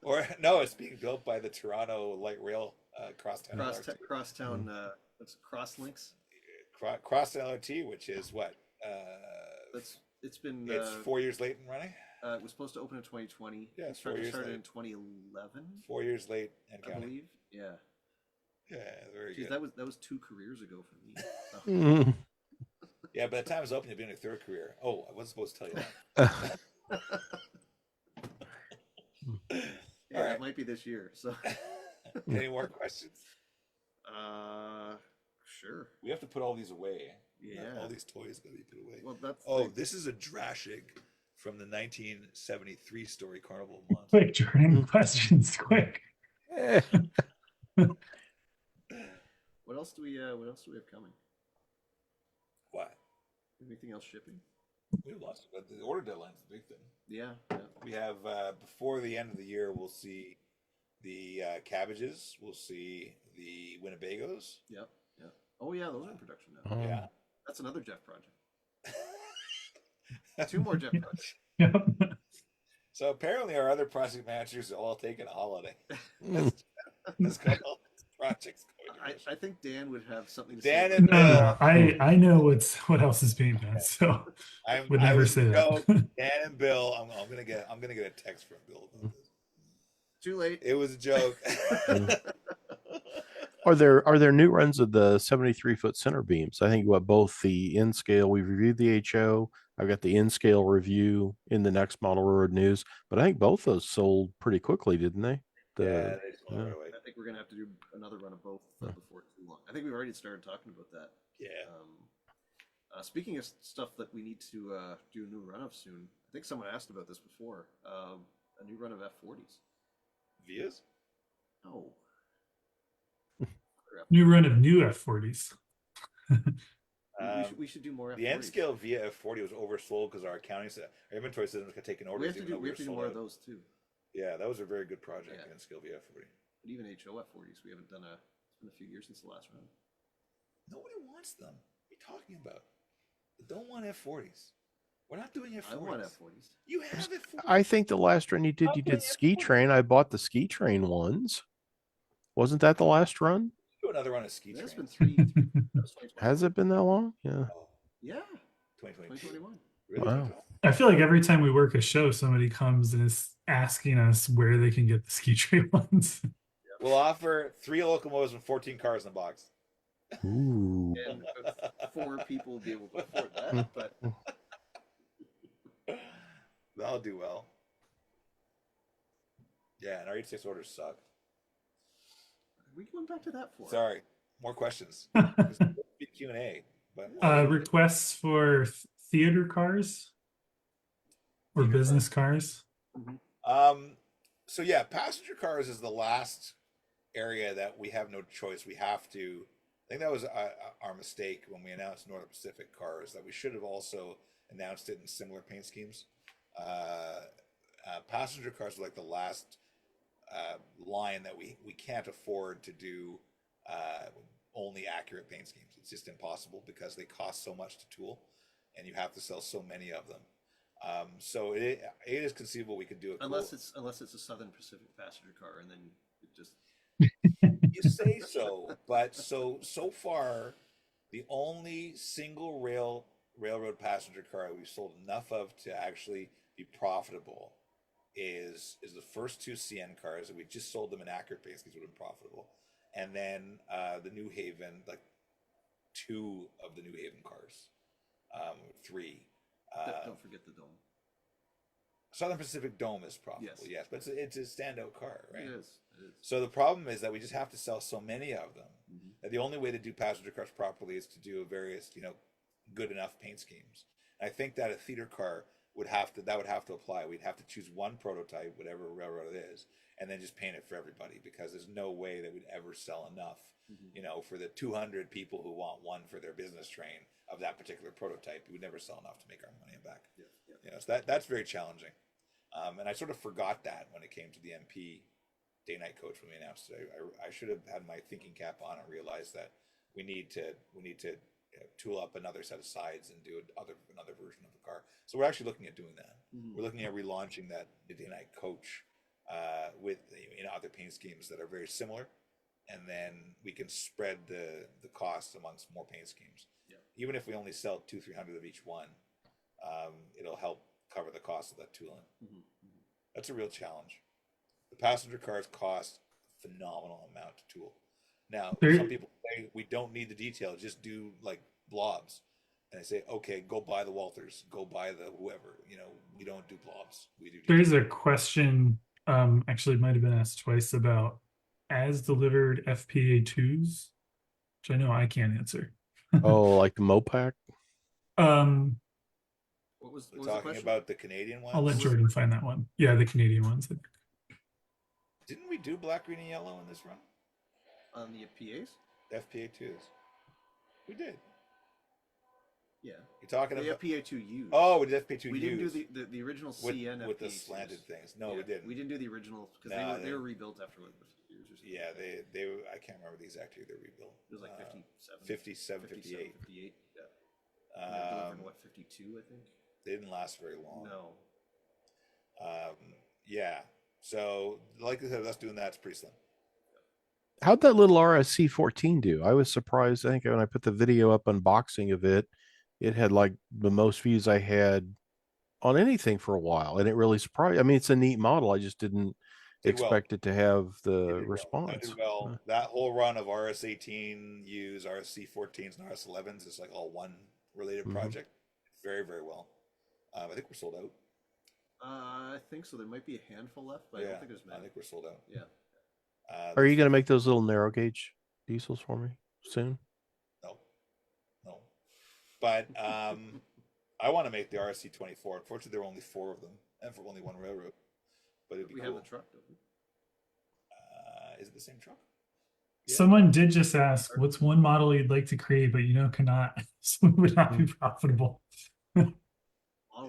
Or no, it's being built by the Toronto Light Rail Crosstown LRT. Crosstown, Crosslinks. Crosstown LRT, which is what? It's been. It's 4 years late in running. It was supposed to open in 2020. Yeah, it started in 2011. 4 years late and I counting. believe. Yeah. Yeah, very Jeez, good. that was 2 careers ago for me. Yeah, by the time it's open, you'll be in your 3rd career. Oh, I wasn't supposed to tell you that. Yeah, All right. it might be this year. So. Any more questions? Sure. We have to put all these away. Yeah. All these toys gotta be put away. Well, that's. This is a Drashig from the 1973 story Carnival of Monsters. Quick, Jordan, questions, quick. What else do we have coming? What? Anything else shipping? We have lots, but the order deadline's the big thing. Yeah. We have before the end of the year, we'll see the cabbages. We'll see the Winnebagos. Yep. Oh yeah, those are in production now. Yeah. That's another Jeff project. 2 more Jeff projects. Yep. So apparently our other project managers are all taking a holiday. That's got all these projects going. I think Dan would have something to Dan say. and No, I know what else is being done, so I would never was say that. Dan and Bill, I'm gonna get a text from Bill about this. Too late. It was a joke. Are there new runs of the 73-foot center beams? I think both the in scale, we've reviewed the HO. I've got the in scale review in the next model road news, but I think both those sold pretty quickly, didn't they? Yeah, they sold right away. I think we're gonna have to do another run of both before too long. I think we've already started talking about that. Yeah. Speaking of stuff that we need to do a new run of soon, I think someone asked about this before. A new run of F40s. Vias? Oh. new run of new F40s. We should do more F40s. The N scale via F40 was oversold because our inventory system got taken over. We have to do more of those too. Yeah, that was a very good project. Yeah. N scale via F40. But even HO F40s, we haven't done it's been a few years since the last run. Nobody wants them. What are you talking about? They don't want F40s. We're not doing F40s. I want F40s. You have F40s. I think the last run you did ski train. I bought the ski train ones. Wasn't that the last run? Do another run of ski That's trains. been 3. That was 2021. Has it been that long? Yeah. Oh, Yeah. 2022. 2021. Really? Wow. I feel like every time we work a show, somebody comes and is asking us where they can get the ski train ones. We'll offer 3 locomotives and 14 cars in the box. Ooh. And 4 people will be able to afford that, but That'll do well. Yeah, and our 86 orders suck. we going back to that for? Sorry. More questions. Q&A. But Requests for theater cars or Theater business cars. So yeah, passenger cars is the last area that we have no choice. We have to. I think that was our mistake when we announced Northern Pacific cars, that we should have also announced it in similar paint schemes. Passenger cars are like the last line that we can't afford to do only accurate paint schemes. It's just impossible because they cost so much to tool, and you have to sell so many of them. So it is conceivable we could do it. Unless it's a Southern Pacific passenger car, and then it just You say so, but so far, the only single railroad passenger car we've sold enough of to actually be profitable is the first 2 CN cars, and we just sold them in accurate paint schemes would have been profitable, and then the New Haven, like 2 of the New Haven cars, 3. don't forget the dome. Southern Pacific Dome is profitable, Yes. yes, but it's a standout car, right? It is. So the problem is that we just have to sell so many of them Mhm. that the only way to do passenger cars properly is to do various, good enough paint schemes. And I think that a theater car would have to apply. We'd have to choose one prototype, whatever railroad it is, and then just paint it for everybody, because there's no way that we'd ever sell enough, for the 200 people who want one for their business train of that particular prototype. We'd never sell enough to make our money back. So that's very challenging. And I sort of forgot that when it came to the MP day-night coach when we announced it. I should have had my thinking cap on and realized that we need to tool up another set of sides and do another version of the car. So we're actually looking at doing that. We're looking at relaunching that day-night coach with other paint schemes that are very similar, and then we can spread the costs amongst more paint schemes. Even if we only sell 200-300 of each one, it'll help cover the cost of that tooling. That's a real challenge. The passenger cars cost a phenomenal amount to tool. Now, some people say we don't need the detail, just do like blobs. And I say, okay, go buy the Walthers, go buy the whoever. We don't do blobs. We do detail. There's a question, actually it might have been asked twice, about as delivered FPA2s, which I know I can't answer. Oh, like the Mopac? What was We're the talking question? about the Canadian ones. I'll let Jordan find that one. Yeah, the Canadian ones. Didn't we do black, green, and yellow in this run? On the PAs? FPA2s. We did. Yeah. You're talking The about FPA2U. Oh, we did FPA2 We didn't do the original CN with the FPA2s. slanted things. No, we didn't. We didn't do the original because No, they were rebuilt after like a few years or something. Yeah, they I can't remember the exact year they rebuilt. It was like 57, 57, 58. 58. Yeah. And they're delivering, what, 52, I think? They didn't last very long. No. Yeah. So the likelihood of us doing that's pretty slim. How'd that little RSC 14 do? I was surprised. I think when I put the video up unboxing of it, it had like the most views I had on anything for a while, and it really surprised. I mean, it's a neat model. I just didn't expect it to have the response. Well. That whole run of RS18 use RSC14s and RS11s is like all one related project. Very, very well. I think we're sold out. I think so. There might be a handful left, but I don't think there's many. I think we're sold out. Yeah. Are you going to make those little narrow gauge diesels for me soon? No. But I want to make the RSC24. Unfortunately, there are only 4 of them, and for only one railroad. But it'd be We cool. have the truck, don't we? Is it the same truck? Someone did just ask, what's one model you'd like to create, but cannot, so it would not be profitable. Model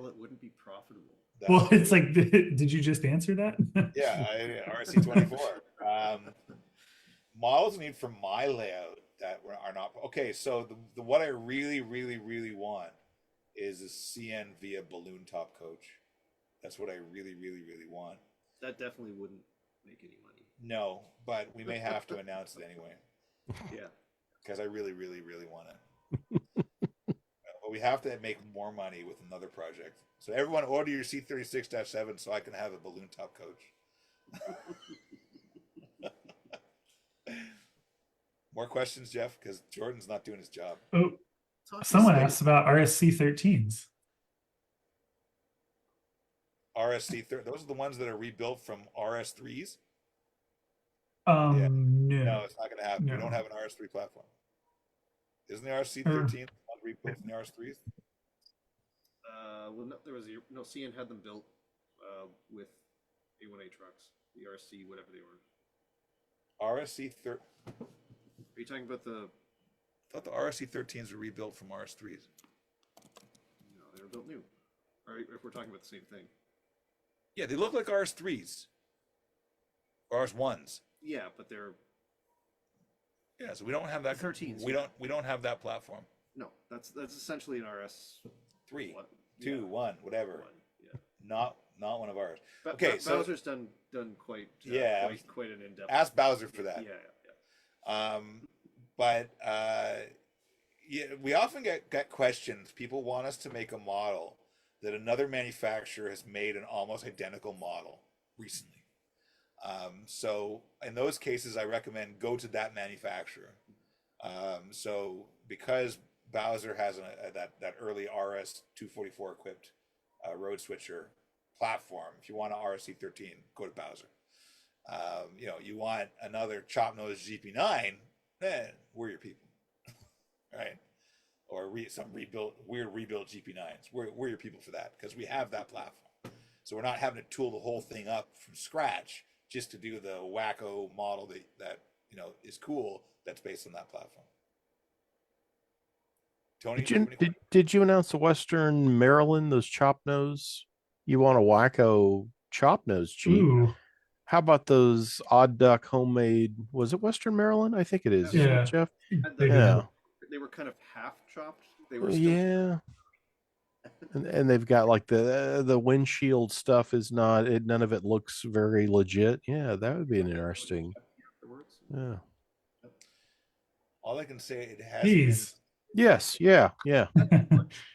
that wouldn't be profitable. Well, it's like, did you just answer that? Yeah, RSC24. Models need for my layout that are not okay. So the what I really, really, really want is a CN via balloon top coach. That's what I really, really, really want. That definitely wouldn't make any money. No, but we may have to announce it anyway. Yeah, because I really, really, really want it. But we have to make more money with another project. So everyone order your C36-7 so I can have a balloon top coach. More questions, Jeff? Because Jordan's not doing his job. Oh, someone asked about RSC 13s. Those are the ones that are rebuilt from RS3s? No. No, it's not going to happen. No. We don't have an RS3 platform. Isn't the RC13 rebuilt from the RS3s? well, no, there was no CN had them built with A1A trucks, the RC, whatever they were. RSC13. Are you talking about the? I thought the RSC13s were rebuilt from RS3s. No, they were built new. Or if we're talking about the same thing. Yeah, they look like RS3s. Or RS1s. Yeah, but they're. Yeah, so we don't have that. 13s. We don't have that platform. No, that's essentially an RS 3, What? 2, Yeah. 1, whatever. one. Yeah. Not one of ours. Okay, so Bowser's done quite quite an in-depth. Ask Bowser for that. Yeah. But yeah, we often get questions. People want us to make a model that another manufacturer has made an almost identical model recently. So in those cases, I recommend go to that manufacturer. So because Bowser has that early RS 244 equipped road switcher platform, if you want an RSC13, go to Bowser. You want another chop nose GP9, then we're your people, right? or some weird rebuilt GP9s. We're your people for that because we have that platform. So we're not having to tool the whole thing up from scratch just to do the wacko model that is cool. That's based on that platform. Tony, Did you announce the Western Maryland, those chop nose? You want a wacko chop nose Jeep? Ooh, How about those odd duck homemade? Was it Western Maryland? I think it is. Isn't yeah. it, Jeff? They, Yeah. they were kind of half chopped. They were still Yeah. And they've got like the windshield stuff is not it. None of it looks very legit. Yeah, that would be an interesting. afterwards. Yeah. all I can say, it has been. Geez. Yes. Yeah. Yeah.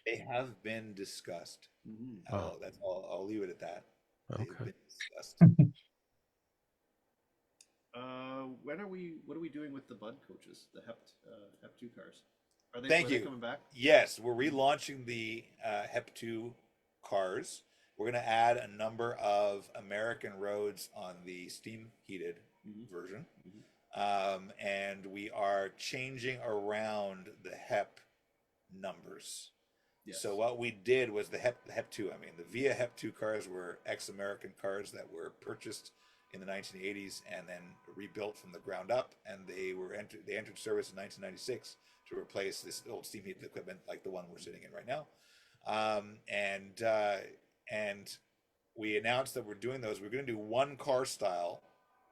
They have been discussed. Wow. That's all. I'll leave it at that. They've Okay. been discussed. What are we doing with the Bud coaches, the Hep 2 cars? Are they Thank you. coming back? Yes, we're relaunching the Hep 2 cars. We're going to add a number of American roads on the steam heated version. And we are changing around the Hep numbers. Yes. So what we did was the Hep 2. I mean, the Via Hep 2 cars were ex-American cars that were purchased in the 1980s and then rebuilt from the ground up, and they entered service in 1996 to replace this old steam heated equipment like the one we're sitting in right now. And we announced that we're doing those. We're going to do one car style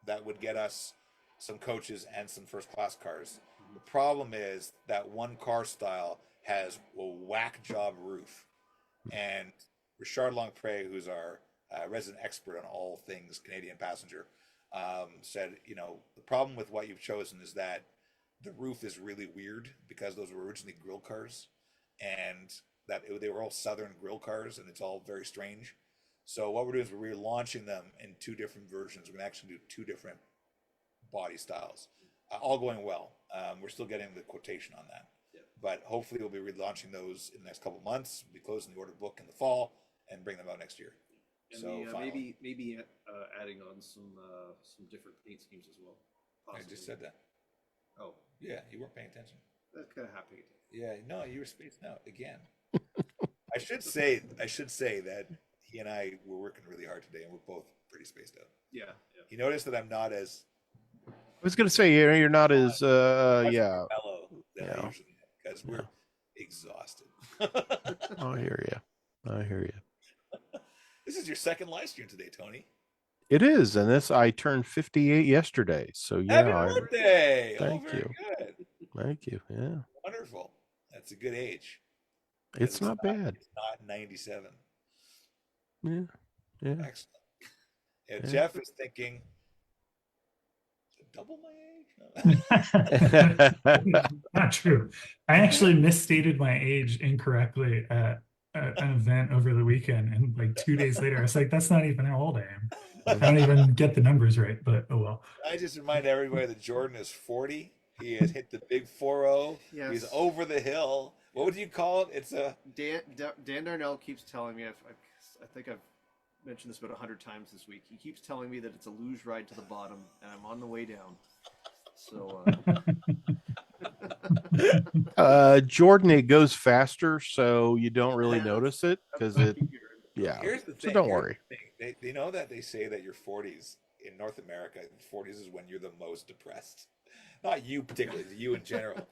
that would get us some coaches and some first class cars. The problem is that one car style has a whack job roof, and Richard Longpre, who's our resident expert on all things Canadian passenger, said, the problem with what you've chosen is that the roof is really weird because those were originally grill cars, and they were all Southern grill cars, and it's all very strange. So what we're doing is we're relaunching them in two different versions. We're going to actually do two different body styles, all going well. We're still getting the quotation on that. But hopefully we'll be relaunching those in the next couple of months. We'll be closing the order book in the fall and bring them out next year. And So maybe adding on some different paint schemes as well. I just said that. Oh, Yeah, you weren't paying attention. that's kind of happening. Yeah, no, you were spacing out again. I should say that he and I were working really hard today, and we're both pretty spaced out. Yeah. You notice that I'm not as I was going to say you're not as yeah. mellow than I Yeah. usually am because we're exhausted. I hear you. This is your second live stream today, Tony. It is, and I turned 58 yesterday. So yeah, Happy birthday! Thank very you. Good. Thank you. Yeah, Wonderful. That's a good age. it's not bad. It's not 97. Yeah. Excellent. Yeah, Jeff is thinking, double my age? Not true. I actually misstated my age incorrectly at an event over the weekend, and like 2 days later, I was like, "That's not even how old I am." I don't even get the numbers right, but oh well. I just remind everybody that Jordan is 40. He has hit the big 4-0. Yes. He's over the hill. What would you call it? It's a Dan Darnell keeps telling me. I think I've mentioned this about 100 times this week. He keeps telling me that it's a luge ride to the bottom, and I'm on the way down. So. Jordan, it goes faster, so you don't really notice it because it. Yeah. Here's the thing. So don't worry. They know that they say that your 40s in North America, 40s is when you're the most depressed. Not you particularly, you in general.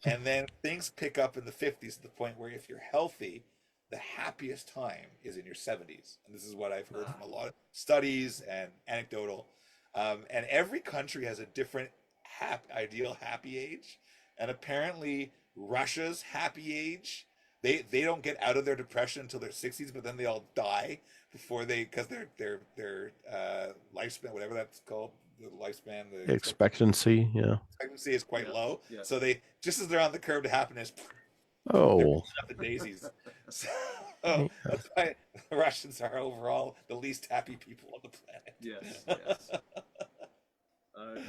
And then things pick up in the 50s to the point where if you're healthy, the happiest time is in your 70s. And this is what I've heard from a lot of studies and anecdotal. And every country has a different ideal happy age. And apparently Russia's happy age, they don't get out of their depression until their 60s, but then they all die before because their lifespan, whatever that's called, the lifespan, the Expectancy, yeah. expectancy is quite low. Yeah. So they, just as they're on the curve to happiness, Oh, they're up the daisies. So that's why the Russians are overall the least happy people on the planet. Yes.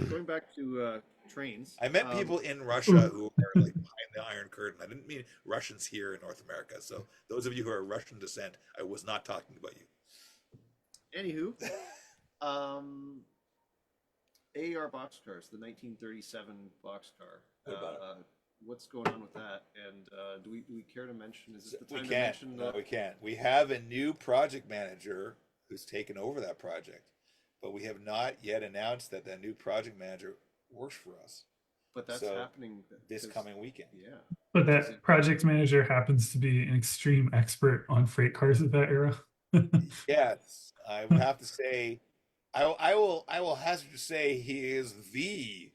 Going back to trains. I met people in Russia who are like behind the Iron Curtain. I didn't mean Russians here in North America. So those of you who are Russian descent, I was not talking about you. Anywho, AAR boxcars, the 1937 boxcar. What about what's going on with that? And do we care to mention? Is this the We time to can't. mention? No, we can't. We have a new project manager who's taken over that project, but we have not yet announced that that new project manager works for us But that's so happening this 'cause- coming weekend. Yeah. But Is that it- project manager happens to be an extreme expert on freight cars of that era. Yes, I would have to say, I will hazard to say he is the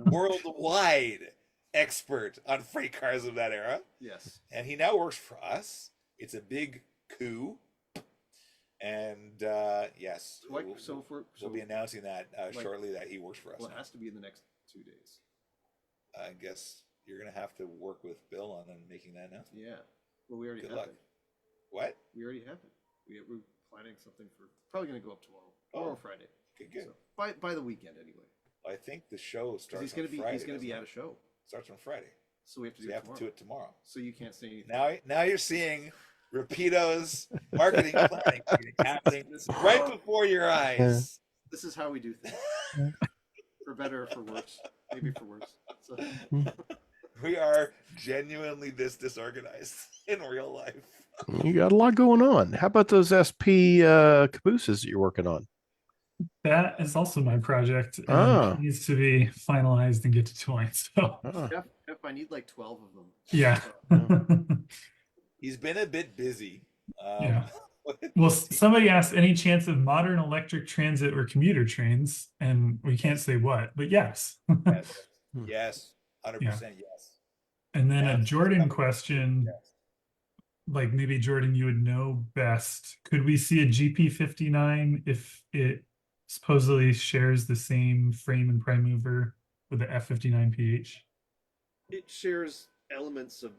worldwide expert on freight cars of that era, Yes. and he now works for us. It's a big coup, and yes, So we'll be announcing that like- shortly that he works for us. well, it now. has to be in the next 2 days. I guess you're gonna have to work with Bill on making that announcement. Yeah. Well, we already Good have luck. it. What? We already have it. We're planning something for probably going to go up tomorrow or Friday. Okay, good. So by the weekend anyway. I think the show 'Cause starts he's going to be Friday, he's going to be doesn't at it? a show, Starts on Friday, so we have to so do you it have tomorrow. to do it tomorrow. So you can't say anything. Now you're seeing Rapido's marketing planning meeting happening right before your eyes. This is how we do things, for better or for worse. Maybe for worse. So, We are genuinely this disorganized in real life. You got a lot going on. How about those SP cabooses that you're working on? That is also my project, and Ah. it needs to be finalized and get to towing. So Ah, Jeff, I need like 12 of them. yeah. He's been a bit busy. Yeah. Well, somebody asked any chance of modern electric transit or commuter trains, and we can't say what, but yes. Yes, 100% yes. And then a That's- Jordan question, Yes. like maybe Jordan, you would know best. Could we see a GP59 if it supposedly shares the same frame and prime mover with the F59PH? It shares elements of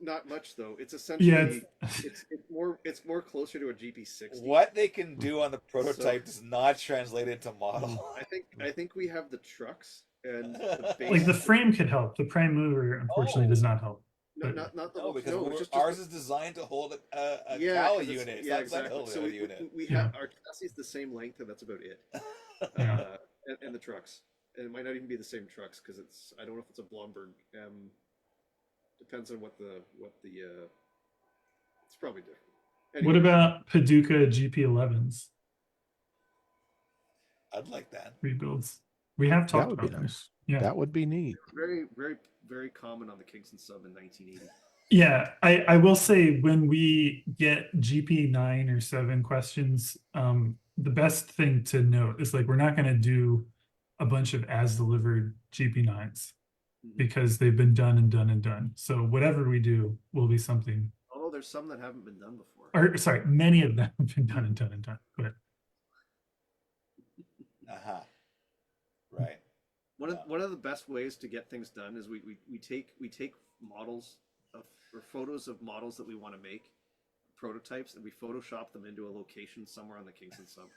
not much though. It's essentially Yeah, it's more closer to a GP60. What they can do on the prototype does not translate into model. I think we have the trucks and the base. like the frame could help. The prime mover unfortunately does not help. no, not the No, because it's just ours is designed to hold a yeah, cowl 'cause it's- unit. It's yeah, not designed to exactly. hold So a we, unit. we Yeah. have our chassis is the same length, and that's about it. Yeah. And the trucks, and it might not even be the same trucks because it's I don't know if it's a Blomberg. Depends on what the it's probably different. What Anyway, about Paducah GP11s I'd like that. rebuilds? We have that talked would be about them. nice. Yeah. That would be neat. very very very common on the Kingston sub in 1980. Yeah, I will say when we get GP9 or 7 questions, the best thing to note is like we're not going to do a bunch of as delivered GP9s because they've been done and done and done. So whatever we do will be something. Although there's some that haven't been done before. Or sorry, many of them have been done and done and done. But Right. One of the best ways to get things done is we take models of or photos of models that we want to make, prototypes, and we Photoshop them into a location somewhere on the Kingston sub.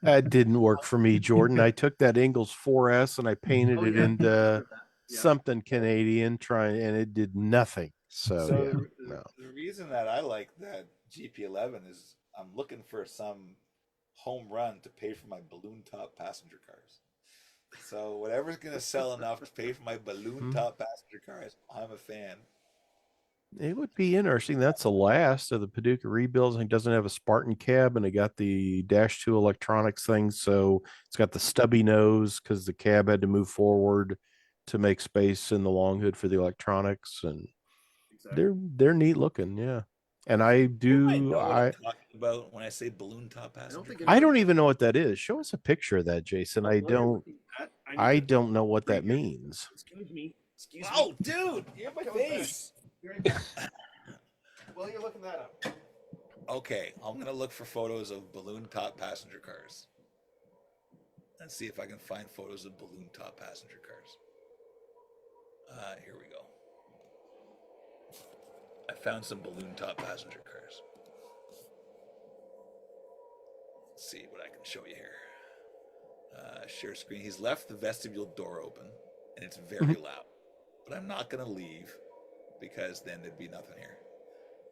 That didn't work for me, Jordan. I took that Ingalls 4S and I painted Oh, it yeah. into Yeah. something Canadian, and it did nothing. So, So yeah, no. the reason that I like that GP11 is I'm looking for some home run to pay for my balloon top passenger cars. So whatever's gonna sell enough to pay for my balloon top passenger cars, I'm a fan. It would be interesting. That's the last of the Paducah rebuilds. It doesn't have a Spartan cab, and it got the Dash 2 electronics thing. So it's got the stubby nose because the cab had to move forward to make space in the long hood for the electronics, and Exactly. they're neat looking, yeah. And I Do I know do what I I'm talking about when I say balloon top passenger think car? I don't even know what that is. Show us a picture of that, Jason. I While you're don't looking at- need I to- don't know what that Right here. means. Excuse me. Excuse Oh, me. dude, you're in my Go back. face. Be right back. While you're looking that up. Okay, I'm gonna look for photos of balloon top passenger cars. Let's see if I can find photos of balloon top passenger cars. Here we go. I found some balloon top passenger cars. Let's see what I can show you here. Share screen. He's left the vestibule door open, and it's very loud. But I'm not gonna leave because then there'd be nothing here.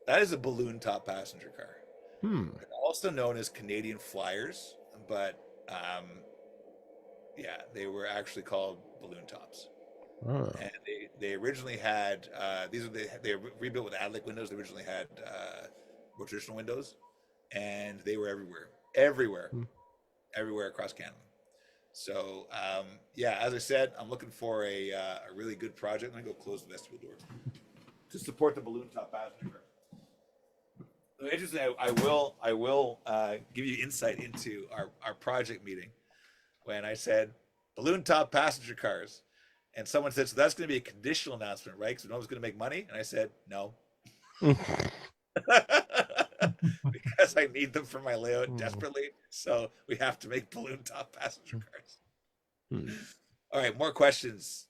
That is a balloon top passenger car. They're also known as Canadian Flyers, but yeah, they were actually called balloon tops. Oh. And they originally had they rebuilt with Adlic windows. They originally had rotational windows, and they were everywhere, Hmm. everywhere across Canada. So yeah, as I said, I'm looking for a really good project. Let me go close the vestibule door to support the balloon top passenger car. Interesting. I will give you insight into our project meeting when I said balloon top passenger cars, and someone said, "So that's going to be a conditional announcement, right? Because no one's going to make money." And I said, "No." Because I need them for my layout desperately. So we have to make balloon top passenger cars. Hmm. All right, more questions.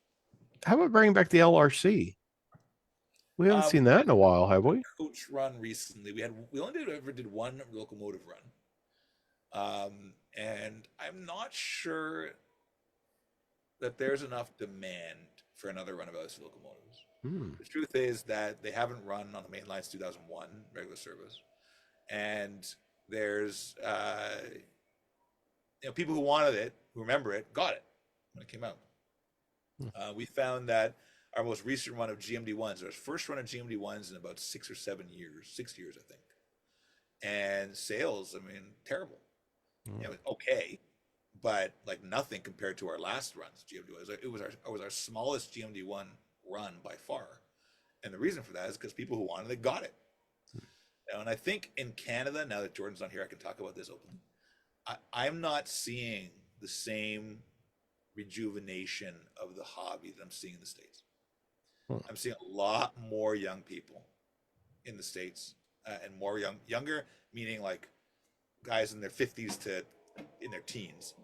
How about bringing back the LRC? We haven't seen that in a while, have we? Coach run recently. We only ever did one locomotive run. And I'm not sure that there's enough demand for another run of those locomotives. Hmm. The truth is that they haven't run on the main line since 2001 regular service, and there's people who wanted it, who remember it, got it when it came out. We found that our most recent run of GMD1s, our first run of GMD1s in about 6 years, I think, and sales, I mean, terrible. Okay, but like nothing compared to our last runs. GMD1, it was our smallest GMD1 run by far, and the reason for that is because people who wanted it got it. And I think in Canada, now that Jordan's not here, I can talk about this openly. I'm not seeing the same rejuvenation of the hobby that I'm seeing in the States. I'm seeing a lot more young people in the States, and more younger, meaning like guys in their 50s to in their teens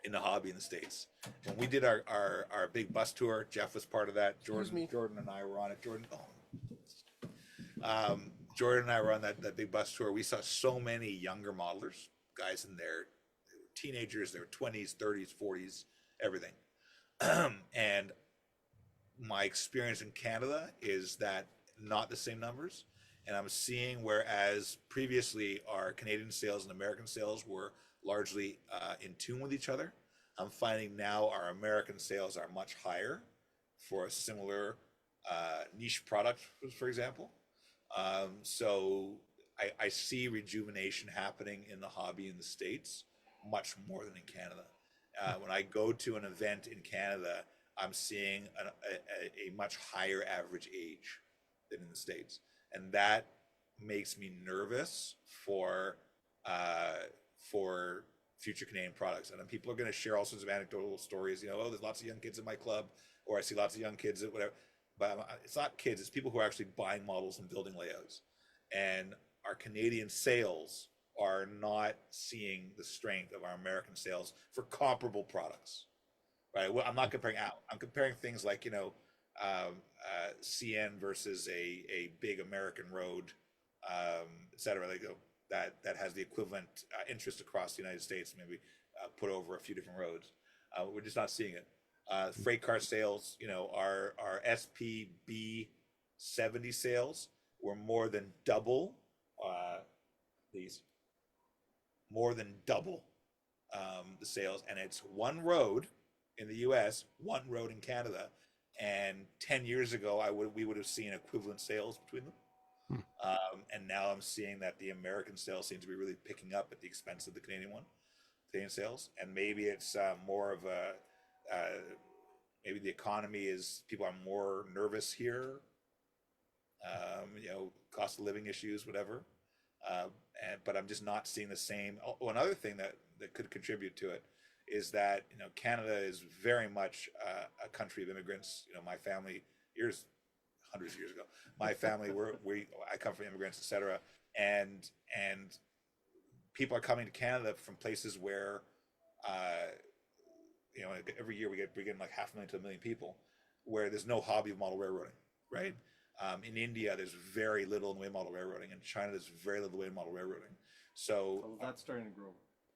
in the hobby in the States. When we did our big bus tour, Jeff was part of that. Jordan and I were on it. Jordan and I were on that big bus tour. We saw so many younger modelers, guys in their teenagers, their 20s, 30s, 40s, everything. And my experience in Canada is that not the same numbers. And I'm seeing, whereas previously our Canadian sales and American sales were largely in tune with each other, I'm finding now our American sales are much higher for a similar niche product, for example. So I see rejuvenation happening in the hobby in the States much more than in Canada. When I go to an event in Canada, I'm seeing a much higher average age than in the States. And that makes me nervous for future Canadian products. And then people are going to share all sorts of anecdotal stories. Oh, there's lots of young kids in my club, or I see lots of young kids at whatever. But it's not kids; it's people who are actually buying models and building layouts. And our Canadian sales are not seeing the strength of our American sales for comparable products. Right? Well, I'm not comparing out. I'm comparing things like CN versus a big American road, et cetera. That has the equivalent interest across the United States, maybe put over a few different roads. We're just not seeing it. Freight car sales, our SPB 70 sales were more than double the sales, and it's one road in the U.S., one road in Canada, and 10 years ago we would have seen equivalent sales between them. And now I'm seeing that the American sales seem to be really picking up at the expense of the Canadian sales, and maybe it's more of a maybe the economy is, people are more nervous here, cost of living issues, whatever. But I'm just not seeing the same. Oh, another thing that could contribute to it is that Canada is very much a country of immigrants. My family, hundreds of years ago, my family I come from immigrants, etc. And people are coming to Canada from places where every year we get like 500,000 to 1 million people, where there's no hobby of model railroading, right? In India, there's very little in the way of model railroading. In China, there's very little in the way of model railroading. So that's starting to grow.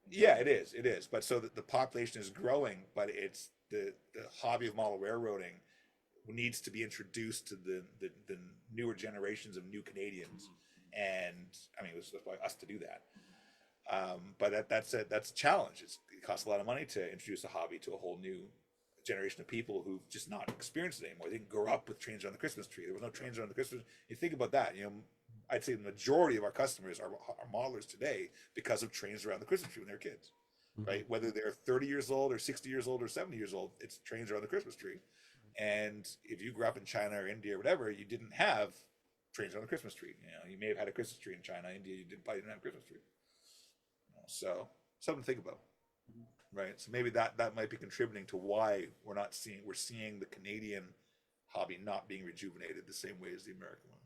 Yeah, it is. But so the population is growing, but it's the hobby of model railroading needs to be introduced to the newer generations of new Canadians, and I mean, it was by us to do that. But that's a challenge. It costs a lot of money to introduce a hobby to a whole new generation of people who've just not experienced it anymore. They didn't grow up with trains around the Christmas tree. There was no trains around the Christmas. You think about that, I'd say the majority of our customers are modelers today because of trains around the Christmas tree when they were kids, right? Whether they're 30 years old or 60 years old or 70 years old, it's trains around the Christmas tree. And if you grew up in China or India or whatever, you didn't have trains around the Christmas tree. You may have had a Christmas tree in China. India, you probably didn't have a Christmas tree. So something to think about, right? So maybe that might be contributing to why we're seeing the Canadian hobby not being rejuvenated the same way as the American one.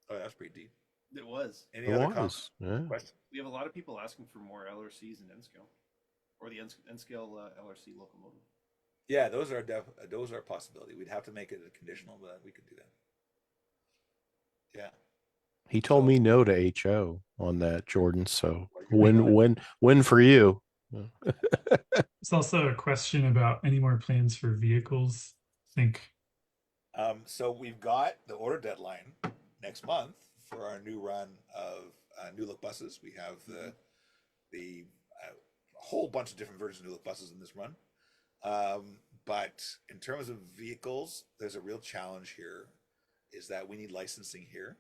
Oh, that's pretty deep. It was. Any other comments? Yeah. Questions? We have a lot of people asking for more LRCs and N-scale, or the N-scale LRC locomotive. Yeah, those are a possibility. We'd have to make it a conditional, but we could do that. Yeah. He told me no to HO on that, Jordan. So Well, win for you. It's also a question about any more plans for vehicles. I think So we've got the order deadline next month for our new run of New Look buses. We have the whole bunch of different versions of New Look buses in this run. But in terms of vehicles, there's a real challenge here, is that we need licensing here,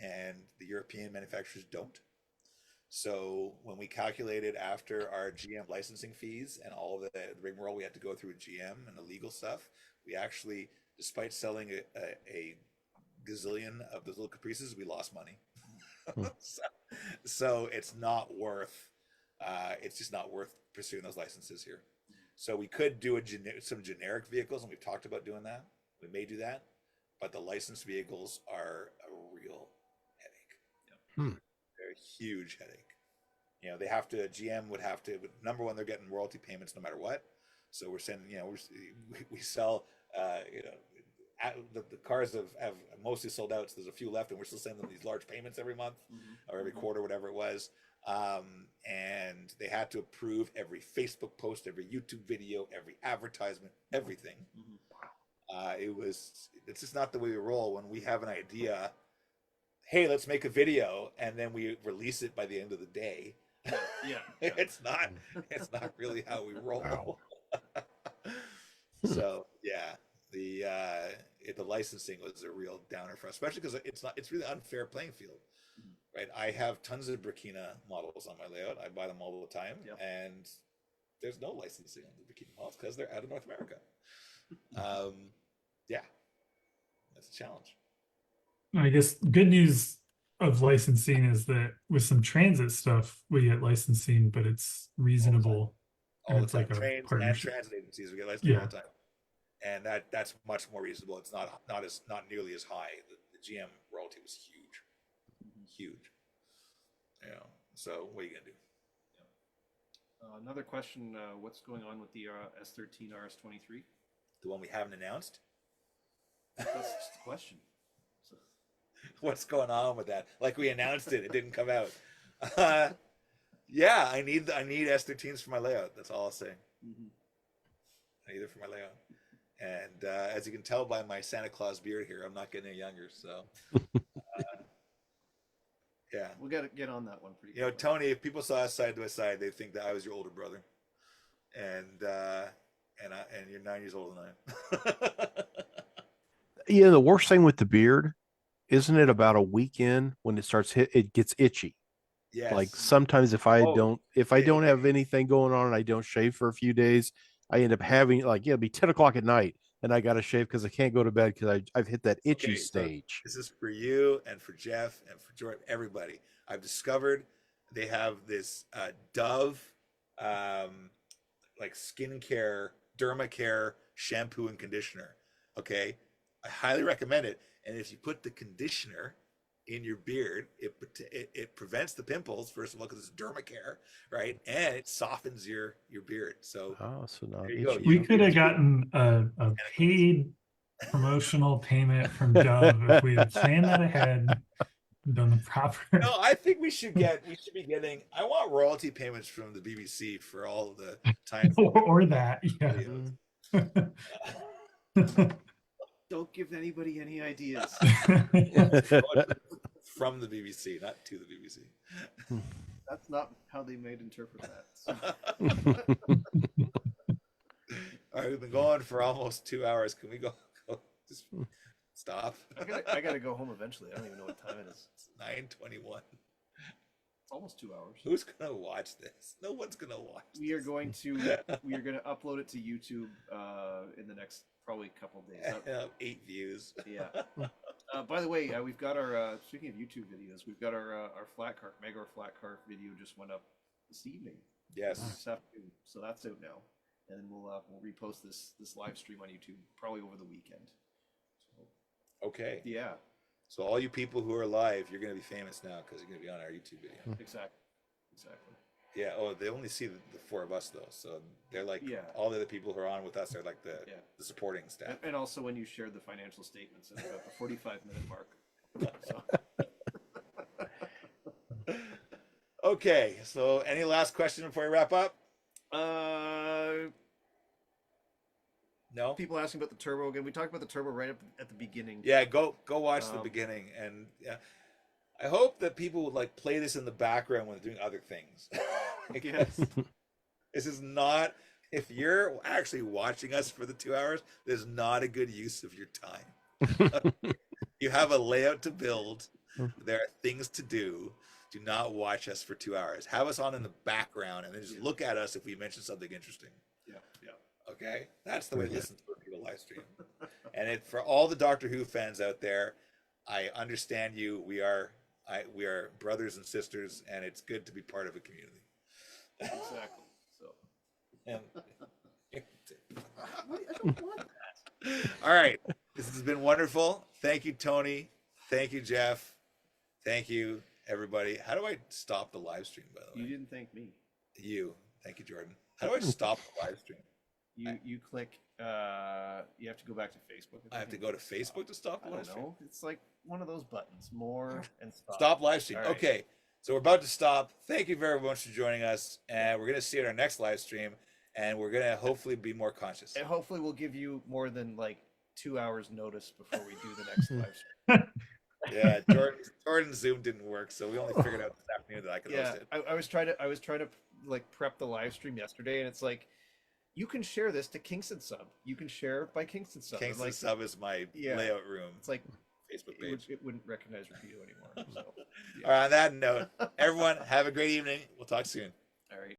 and the European manufacturers don't. So when we calculated after our GM licensing fees and all the rigmarole we had to go through with GM and the legal stuff, we actually, despite selling a gazillion of those little Caprices, we lost money. So it's not worth, it's just not worth pursuing those licenses here. So we could do some generic vehicles, and we've talked about doing that. We may do that, but the licensed vehicles are a real headache. They're a huge headache. They have to, GM would have to, number one, they're getting royalty payments no matter what. So we're sending, we sell, the cars have mostly sold out, so there's a few left, and we're still sending them these large payments every month or every quarter, whatever it was. And they had to approve every Facebook post, every YouTube video, every advertisement, everything. It's just not the way we roll. When we have an idea, hey, let's make a video, and then we release it by the end of the day. It's not really how we roll. Wow. So yeah, the licensing was a real downer for us, especially because it's really unfair playing field. Right, I have tons of Burkina models on my layout. I buy them all the time, and there's no licensing on the Burkina models because they're out of North America. Yeah, that's a challenge. I guess good news of licensing is that with some transit stuff, we get licensing, but it's reasonable. All the it's time. like Trains a and partnership. transit agencies, we get licensing all the time, and that's much more reasonable. It's not nearly as high. The GM royalty was huge. So what are you gonna do? Another question: what's going on with the S13 RS23? The one we haven't announced. That's just a question. So. What's going on with that? Like, we announced it didn't come out. Yeah, I need S13s for my layout. That's all I'll say. I need it for my layout. And as you can tell by my Santa Claus beard here, I'm not getting any younger. So. Yeah, we got to get on that one pretty good. Tony, if people saw us side by side, they'd think that I was your older brother, and you're 9 years older than I am. The worst thing with the beard, isn't it about a weekend when it starts it gets itchy? Yes. Like sometimes if I don't have anything going on and I don't shave for a few days, I end up having it'll be 10 o'clock at night and I got to shave because I can't go to bed because I've hit that itchy stage. So this is for you and for Jeff and for Jordan, everybody. I've discovered they have this Dove like skincare, dermacare shampoo and conditioner. Okay, I highly recommend it. And if you put the conditioner in your beard, it prevents the pimples, first of all, because it's dermacare, right? And it softens your beard. So not itchy. We could have gotten a paid promotional payment from Dove if we had planned that ahead, done the proper. No, I think we should be getting. I want royalty payments from the BBC for all the time. or that, Don't give anybody any ideas. From the BBC, not to the BBC. That's not how they might interpret that. So, All right, we've been going for almost 2 hours. Can we go just stop? I gotta go home eventually. I don't even know what time it is. It's 9:21. It's almost 2 hours. Who's gonna watch this? No one's gonna watch. We are going to upload it to YouTube in the next probably couple days. 8 views. Yeah. By the way, we've got our speaking of YouTube videos, we've got our flat car, Megor flat car video just went up this evening. Yes. This afternoon. So that's out now, and then we'll repost this live stream on YouTube probably over the weekend. So, Okay. yeah. So all you people who are live, you're gonna be famous now because you're gonna be on our YouTube video. Exactly. Yeah. Oh, they only see the 4 of us though, so they're like all the other people who are on with us are like the supporting staff. And also when you shared the financial statements at about the 45-minute mark. So. Okay. So any last question before we wrap up? No. People asking about the turbo again. We talked about the turbo right up at the beginning. Yeah. Go watch the beginning, and I hope that people would like play this in the background when they're doing other things. Yes. This is not, if you're actually watching us for the 2 hours, this is not a good use of your time. You have a layout to build. There are things to do. Do not watch us for 2 hours. Have us on in the background and then just look at us if we mention something interesting. Yeah. Okay? That's the way to listen to a Rapido live stream. And for all the Doctor Who fans out there, I understand you. We are brothers and sisters, and it's good to be part of a community. Exactly. So. And, I don't want that. all right. This has been wonderful. Thank you, Tony. Thank you, Jeff. Thank you, everybody. How do I stop the live stream, by the way? You didn't thank me. You. Thank you, Jordan. How do I stop the live stream? You click. You have to go back to Facebook. I have to go to Facebook to stop the I live don't stream? know. It's like one of those buttons. More and stop. Stop live stream. All right. Okay. So we're about to stop. Thank you very much for joining us. And we're going to see you at our next live stream. And we're going to hopefully be more conscious. And hopefully we'll give you more than like 2 hours notice before we do the next live stream. Yeah, Jordan's Zoom didn't work, so we only figured out this afternoon that I could host it. I was trying to like prep the live stream yesterday, and it's like you can share this to Kingston Sub. You can share it by Kingston Sub. Kingston like, Sub is my layout room. It's like Facebook page. it wouldn't recognize Rapido anymore. So, All right, on that note, everyone have a great evening. We'll talk soon. all right.